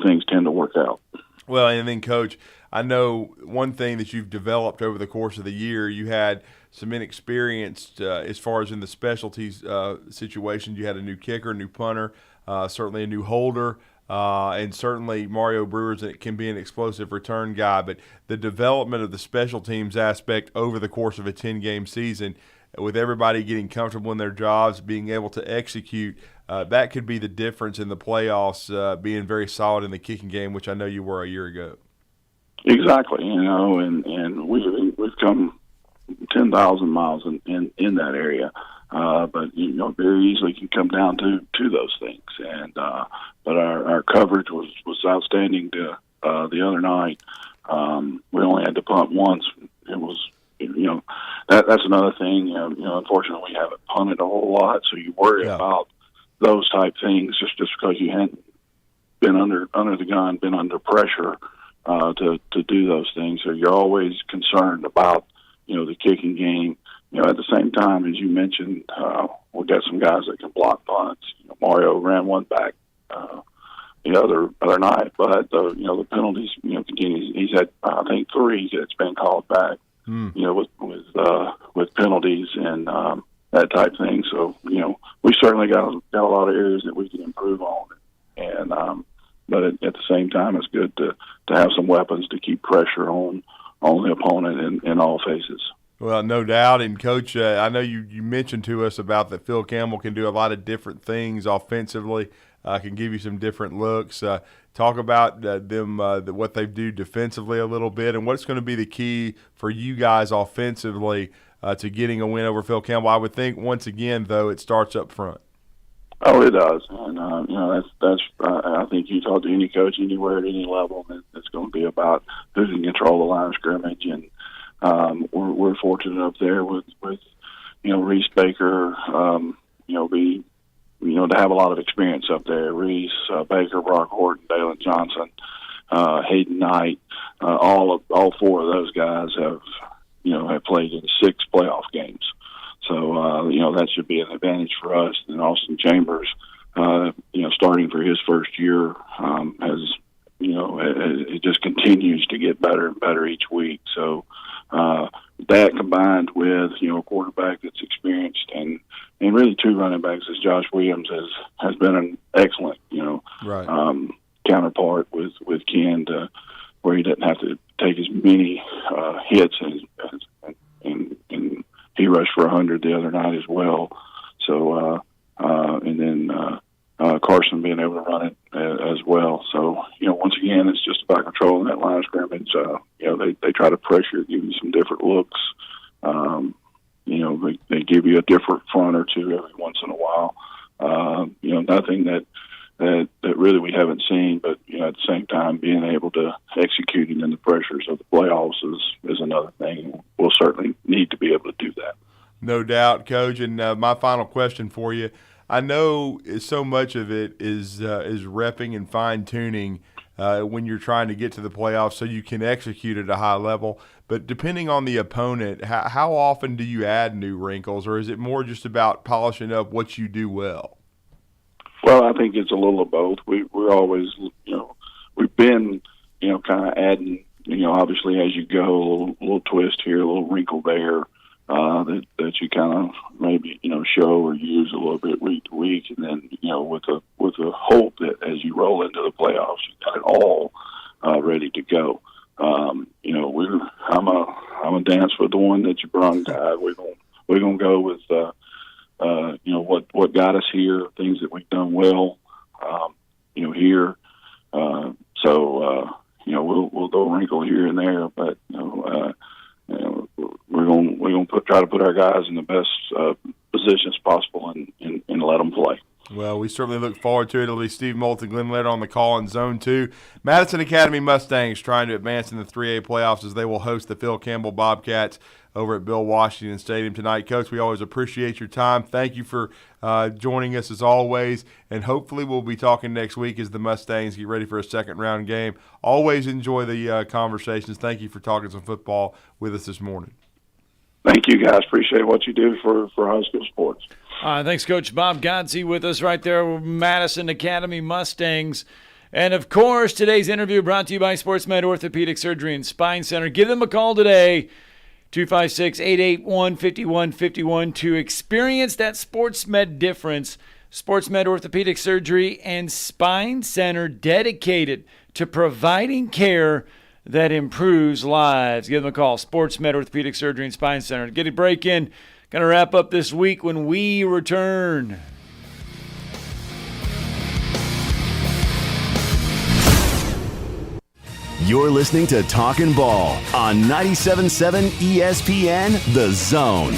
things tend to work out. Well, and then, Coach, I know one thing that you've developed over the course of the year, you had some inexperienced as far as in the specialties situations. You had a new kicker, new punter, certainly a new holder, and certainly Mario Brewers can be an explosive return guy. But the development of the special teams aspect over the course of a 10-game season, with everybody getting comfortable in their jobs, being able to execute, that could be the difference in the playoffs, being very solid in the kicking game, which I know you were a year ago. Exactly, and we've come 10,000 miles in that area, but very easily can come down to those things. And but our coverage was outstanding the other night. We only had to punt once. It was that's another thing. Unfortunately, we haven't punted a whole lot, so you worry about those type things just because you hadn't been under the gun, been under pressure to do those things. So you're always concerned about the kicking game. At the same time, as you mentioned, we got some guys that can block punts. Mario ran one back the other night, but the penalties continue. He's had I think 3 that's been called back. With penalties and that type thing. So we certainly got a lot of areas that we can improve on, and but at the same time, it's good to have some weapons to keep pressure on the opponent in all phases. Well, no doubt. And, Coach, I know you mentioned to us about that Phil Campbell can do a lot of different things offensively, can give you some different looks. Talk about what they do defensively a little bit, and what's going to be the key for you guys offensively to getting a win over Phil Campbell. I would think, once again, though, it starts up front. Oh, it does, and that's. I think you talk to any coach anywhere at any level, and it's going to be about who can control the line of scrimmage, and we're fortunate up there with Reese Baker, to have a lot of experience up there. Reese Baker, Brock Horton, Dalen Johnson, Hayden Knight, all 4 of those guys have played in 6 playoff games. So, that should be an advantage for us. And Austin Chambers, starting for his first year, it just continues to get better and better each week. So, that combined with, a quarterback that's experienced and really 2 running backs, as Josh Williams has been an excellent, counterpart with Ken where he doesn't have to take as many hits and he rushed for 100 the other night as well. So, and then Carson being able to run it as well. So, once again, it's just about controlling that line of scrimmage. They try to pressure, give you some different looks. They give you a different front or 2 every once in a while. Nothing that that really we haven't seen. But at the same time, being able to execute in the pressures of the playoffs is another thing. We'll certainly need to be able to do that. No doubt, Coach. And my final question for you: I know so much of it is repping and fine tuning when you're trying to get to the playoffs, so you can execute at a high level. But depending on the opponent, how often do you add new wrinkles, or is it more just about polishing up what you do well? Well, I think it's a little of both. We're always, we've been, kind of adding, obviously as you go, a little twist here, a little wrinkle there, that you kind of maybe, show or use a little bit week to week. And then, with the hope that as you roll into the playoffs, you got it all ready to go. I'm a dance with the one that you brought, guy. We're gonna go with what got us here, things that we've done well, here. We'll go wrinkle here and there, but we're gonna try to put our guys in the best positions possible and let them play. Well, we certainly look forward to it. It'll be Steve Molt and Glenn Leder on the call in Zone 2. Madison Academy Mustangs trying to advance in the 3A playoffs as they will host the Phil Campbell Bobcats over at Bill Washington Stadium tonight. Coach, we always appreciate your time. Thank you for joining us as always, and hopefully we'll be talking next week as the Mustangs get ready for a second-round game. Always enjoy the conversations. Thank you for talking some football with us this morning. Thank you, guys. Appreciate what you do for high school sports. Thanks, Coach Bob Godsey, with us right there with Madison Academy Mustangs. And, of course, today's interview brought to you by SportsMed Orthopedic Surgery and Spine Center. Give them a call today, 256-881-5151, to experience that SportsMed difference. SportsMed Orthopedic Surgery and Spine Center, dedicated to providing care that improves lives. Give them a call, SportsMed Orthopedic Surgery and Spine Center. Get a break in. Going to wrap up this week when we return. You're listening to Talkin' Ball on 97.7 ESPN, The Zone.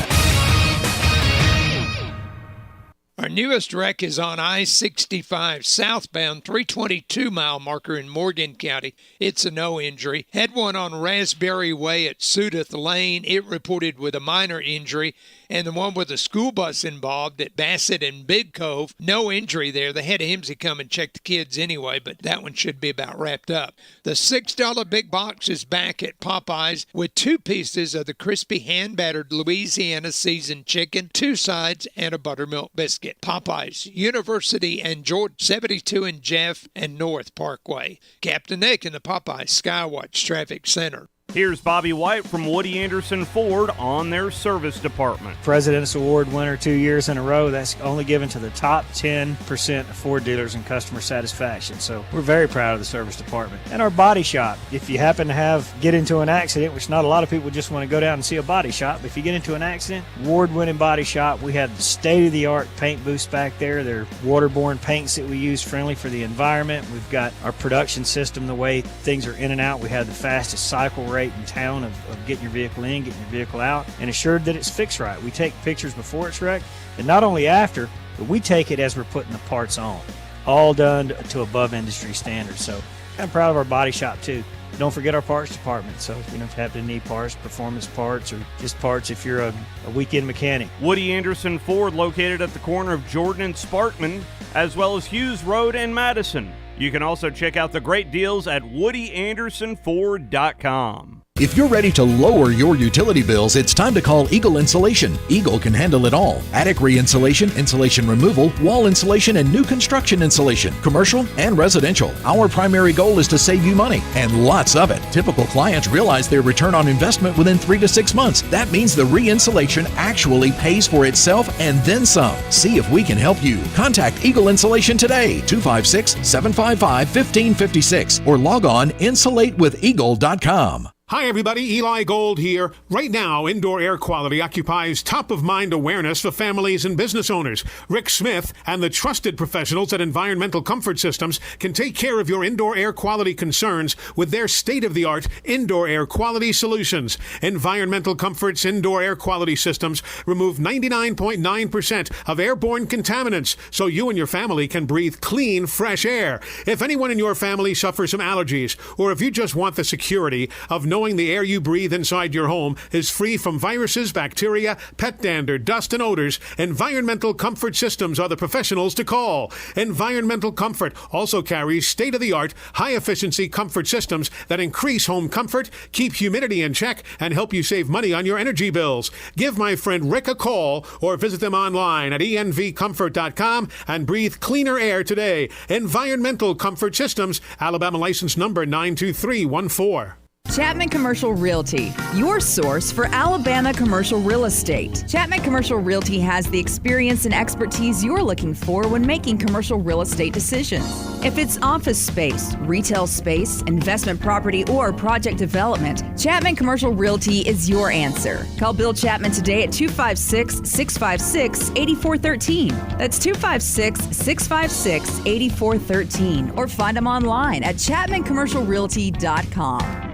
Our newest wreck is on I-65 southbound 322-mile marker in Morgan County. It's a no injury. Had one on Raspberry Way at Sudeth Lane. It reported with a minor injury. And the one with the school bus involved at Bassett and Big Cove, no injury there. They had Himsey come and check the kids anyway, but that one should be about wrapped up. The $6 big box is back at Popeyes with 2 pieces of the crispy hand-battered Louisiana seasoned chicken, 2 sides, and a buttermilk biscuit. Popeyes, University and George, 72 and Jeff and North Parkway. Captain Nick in the Popeyes Skywatch Traffic Center. Here's Bobby White from Woody Anderson Ford on their service department. President's Award winner 2 years in a row. That's only given to the top 10% of Ford dealers in customer satisfaction. So we're very proud of the service department. And our body shop. If you happen to get into an accident, which not a lot of people just want to go down and see a body shop, but if you get into an accident, award-winning body shop. We have the state-of-the-art paint booths back there. They're waterborne paints that we use, friendly for the environment. We've got our production system, the way things are in and out. We have the fastest cycle rate in town of getting your vehicle in, getting your vehicle out, and assured that it's fixed right. We take pictures before it's wrecked, and not only after, but we take it as we're putting the parts on. All done to above industry standards. So kind of proud of our body shop too. Don't forget our parts department. So if you don't happen to need parts, performance parts, or just parts if you're a weekend mechanic. Woody Anderson Ford, located at the corner of Jordan and Sparkman, as well as Hughes Road and Madison. You can also check out the great deals at WoodyAndersonFord.com. If you're ready to lower your utility bills, it's time to call Eagle Insulation. Eagle can handle it all. Attic re-insulation, insulation removal, wall insulation, and new construction insulation, commercial and residential. Our primary goal is to save you money, and lots of it. Typical clients realize their return on investment within 3 to 6 months. That means the re-insulation actually pays for itself and then some. See if we can help you. Contact Eagle Insulation today, 256-755-1556, or log on insulatewitheagle.com. Hi, everybody. Eli Gold here. Right now, indoor air quality occupies top-of-mind awareness for families and business owners. Rick Smith and the trusted professionals at Environmental Comfort Systems can take care of your indoor air quality concerns with their state-of-the-art indoor air quality solutions. Environmental Comfort's indoor air quality systems remove 99.9% of airborne contaminants so you and your family can breathe clean, fresh air. If anyone in your family suffers from allergies, or if you just want the security of knowing the air you breathe inside your home is free from viruses, bacteria, pet dander, dust, and odors, Environmental Comfort Systems are the professionals to call. Environmental Comfort also carries state-of-the-art, high-efficiency comfort systems that increase home comfort, keep humidity in check, and help you save money on your energy bills. Give my friend Rick a call or visit them online at envcomfort.com and breathe cleaner air today. Environmental Comfort Systems, Alabama license number 92314. Chapman Commercial Realty, your source for Alabama commercial real estate. Chapman Commercial Realty has the experience and expertise you're looking for when making commercial real estate decisions. If it's office space, retail space, investment property, or project development, Chapman Commercial Realty is your answer. Call Bill Chapman today at 256-656-8413. That's 256-656-8413. Or find them online at chapmancommercialrealty.com.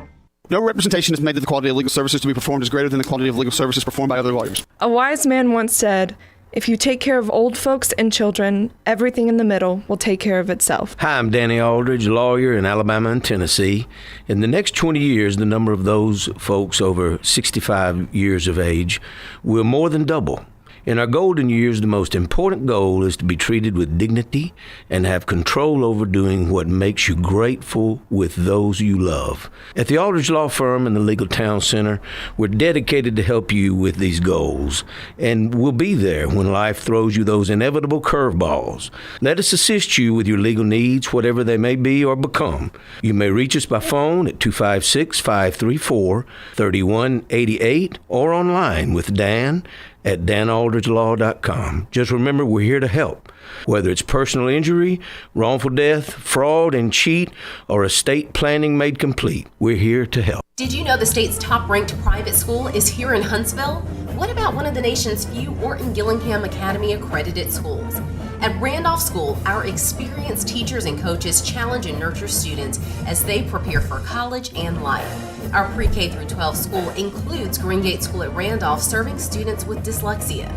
No representation is made that the quality of legal services to be performed is greater than the quality of legal services performed by other lawyers. A wise man once said, "If you take care of old folks and children, everything in the middle will take care of itself." Hi, I'm Danny Aldridge, lawyer in Alabama and Tennessee. In the next 20 years, the number of those folks over 65 years of age will more than double. In our golden years, the most important goal is to be treated with dignity and have control over doing what makes you grateful with those you love. At the Aldridge Law Firm and the Legal Town Center, we're dedicated to help you with these goals, and we'll be there when life throws you those inevitable curveballs. Let us assist you with your legal needs, whatever they may be or become. You may reach us by phone at 256-534-3188 or online with Dan at danaldridgelaw.com. Just remember, we're here to help. Whether it's personal injury, wrongful death, fraud and cheat, or estate planning made complete, we're here to help. Did you know the state's top-ranked private school is here in Huntsville? What about one of the nation's few Orton-Gillingham Academy accredited schools? At Randolph School, our experienced teachers and coaches challenge and nurture students as they prepare for college and life. Our pre-K through 12 school includes Greengate School at Randolph, serving students with dyslexia.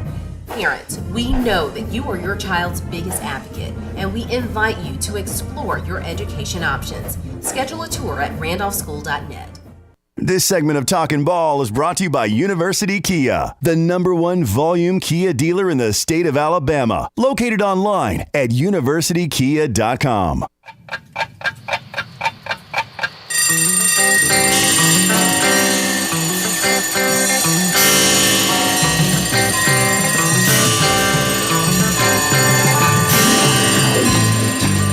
Parents, we know that you are your child's biggest advocate, and we invite you to explore your education options. Schedule a tour at randolphschool.net. This segment of Talkin' Ball is brought to you by University Kia, the #1 volume Kia dealer in the state of Alabama. Located online at universitykia.com.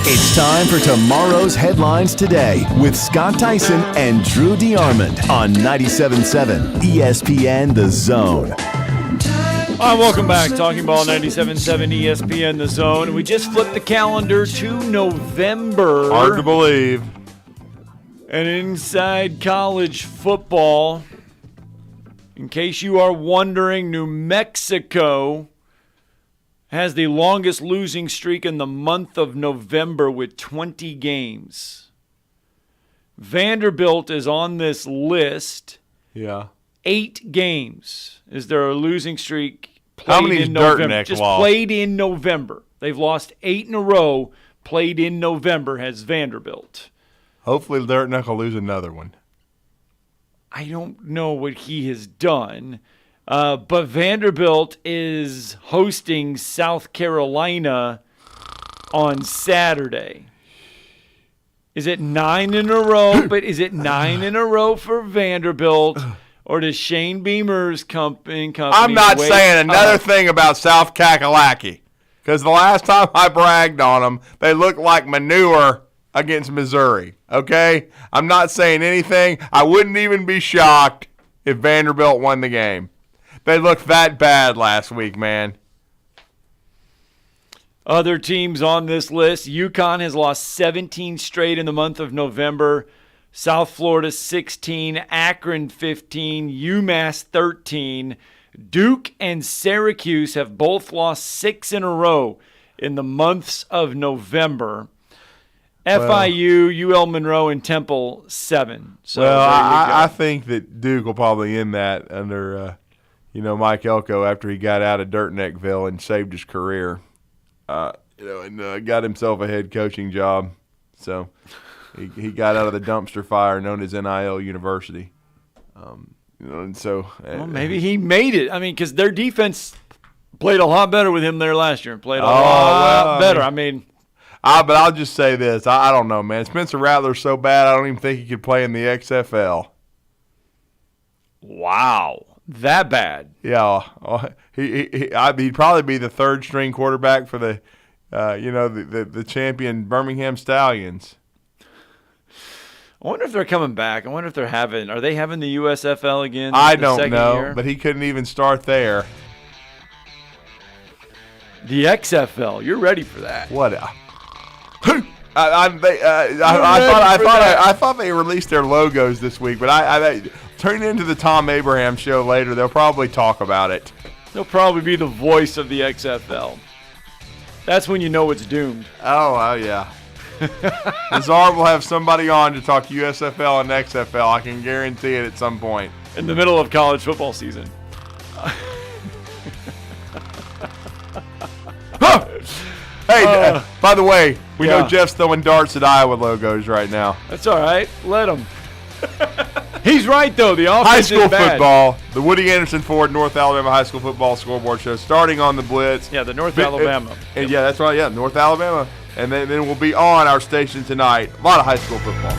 It's time for tomorrow's headlines today with Scott Tyson and Drew DeArmond on 97.7 ESPN The Zone. All right, welcome back. Talking Ball 97.7 ESPN The Zone. We just flipped the calendar to November. Hard to believe. And inside college football, in case you are wondering, New Mexico has the longest losing streak in the month of November with 20 games. Vanderbilt is on this list. Yeah. 8 games is their losing streak played How many in November. Dirtneck Just lost? played in November. They've lost 8 in a row, played in November, has Vanderbilt. Hopefully Dirtneck will lose another one. I don't know what he has done. But Vanderbilt is hosting South Carolina on Saturday. Is it 9 in a row? But is it 9 in a row for Vanderbilt? Or does Shane Beamer's company I'm not saying another thing about South Kakalaki, because the last time I bragged on them, they looked like manure against Missouri, okay? I'm not saying anything. I wouldn't even be shocked if Vanderbilt won the game. They looked that bad last week, man. Other teams on this list, UConn has lost 17 straight in the month of November. South Florida 16, Akron 15, UMass 13. Duke and Syracuse have both lost 6 in a row in the months of November. FIU, UL Monroe, and Temple 7. So I think that Duke will probably end that under, Mike Elko after he got out of Dirtneckville and saved his career, and got himself a head coaching job. So he got out of the dumpster fire known as NIL University. And so maybe he made it. I mean, because their defense played a lot better with him there last year and played a lot better. But I'll just say this. I don't know, man. Spencer Rattler's so bad, I don't even think he could play in the XFL. Wow. That bad? Yeah. He'd probably be the third-string quarterback for the champion Birmingham Stallions. I wonder if they're coming back. I wonder if are they having the USFL again? I don't know, but he couldn't even start there. The XFL, you're ready for that. What? I thought they released their logos this week, but I turn into the Tom Abraham show later. They'll probably talk about it. They'll probably be the voice of the XFL. That's when you know it's doomed. Oh, yeah. Czar will have somebody on to talk USFL and XFL. I can guarantee it at some point. In the middle of college football season. Hey, by the way, we know Jeff's throwing darts at Iowa logos right now. That's all right. Let him. He's right, though. The offense high school is bad. Football, the Woody Anderson Ford North Alabama High School Football Scoreboard Show starting on the Blitz. Yeah, the North Alabama. Yeah, that's right. Yeah, North Alabama. And then we'll be on our station tonight. A lot of high school football.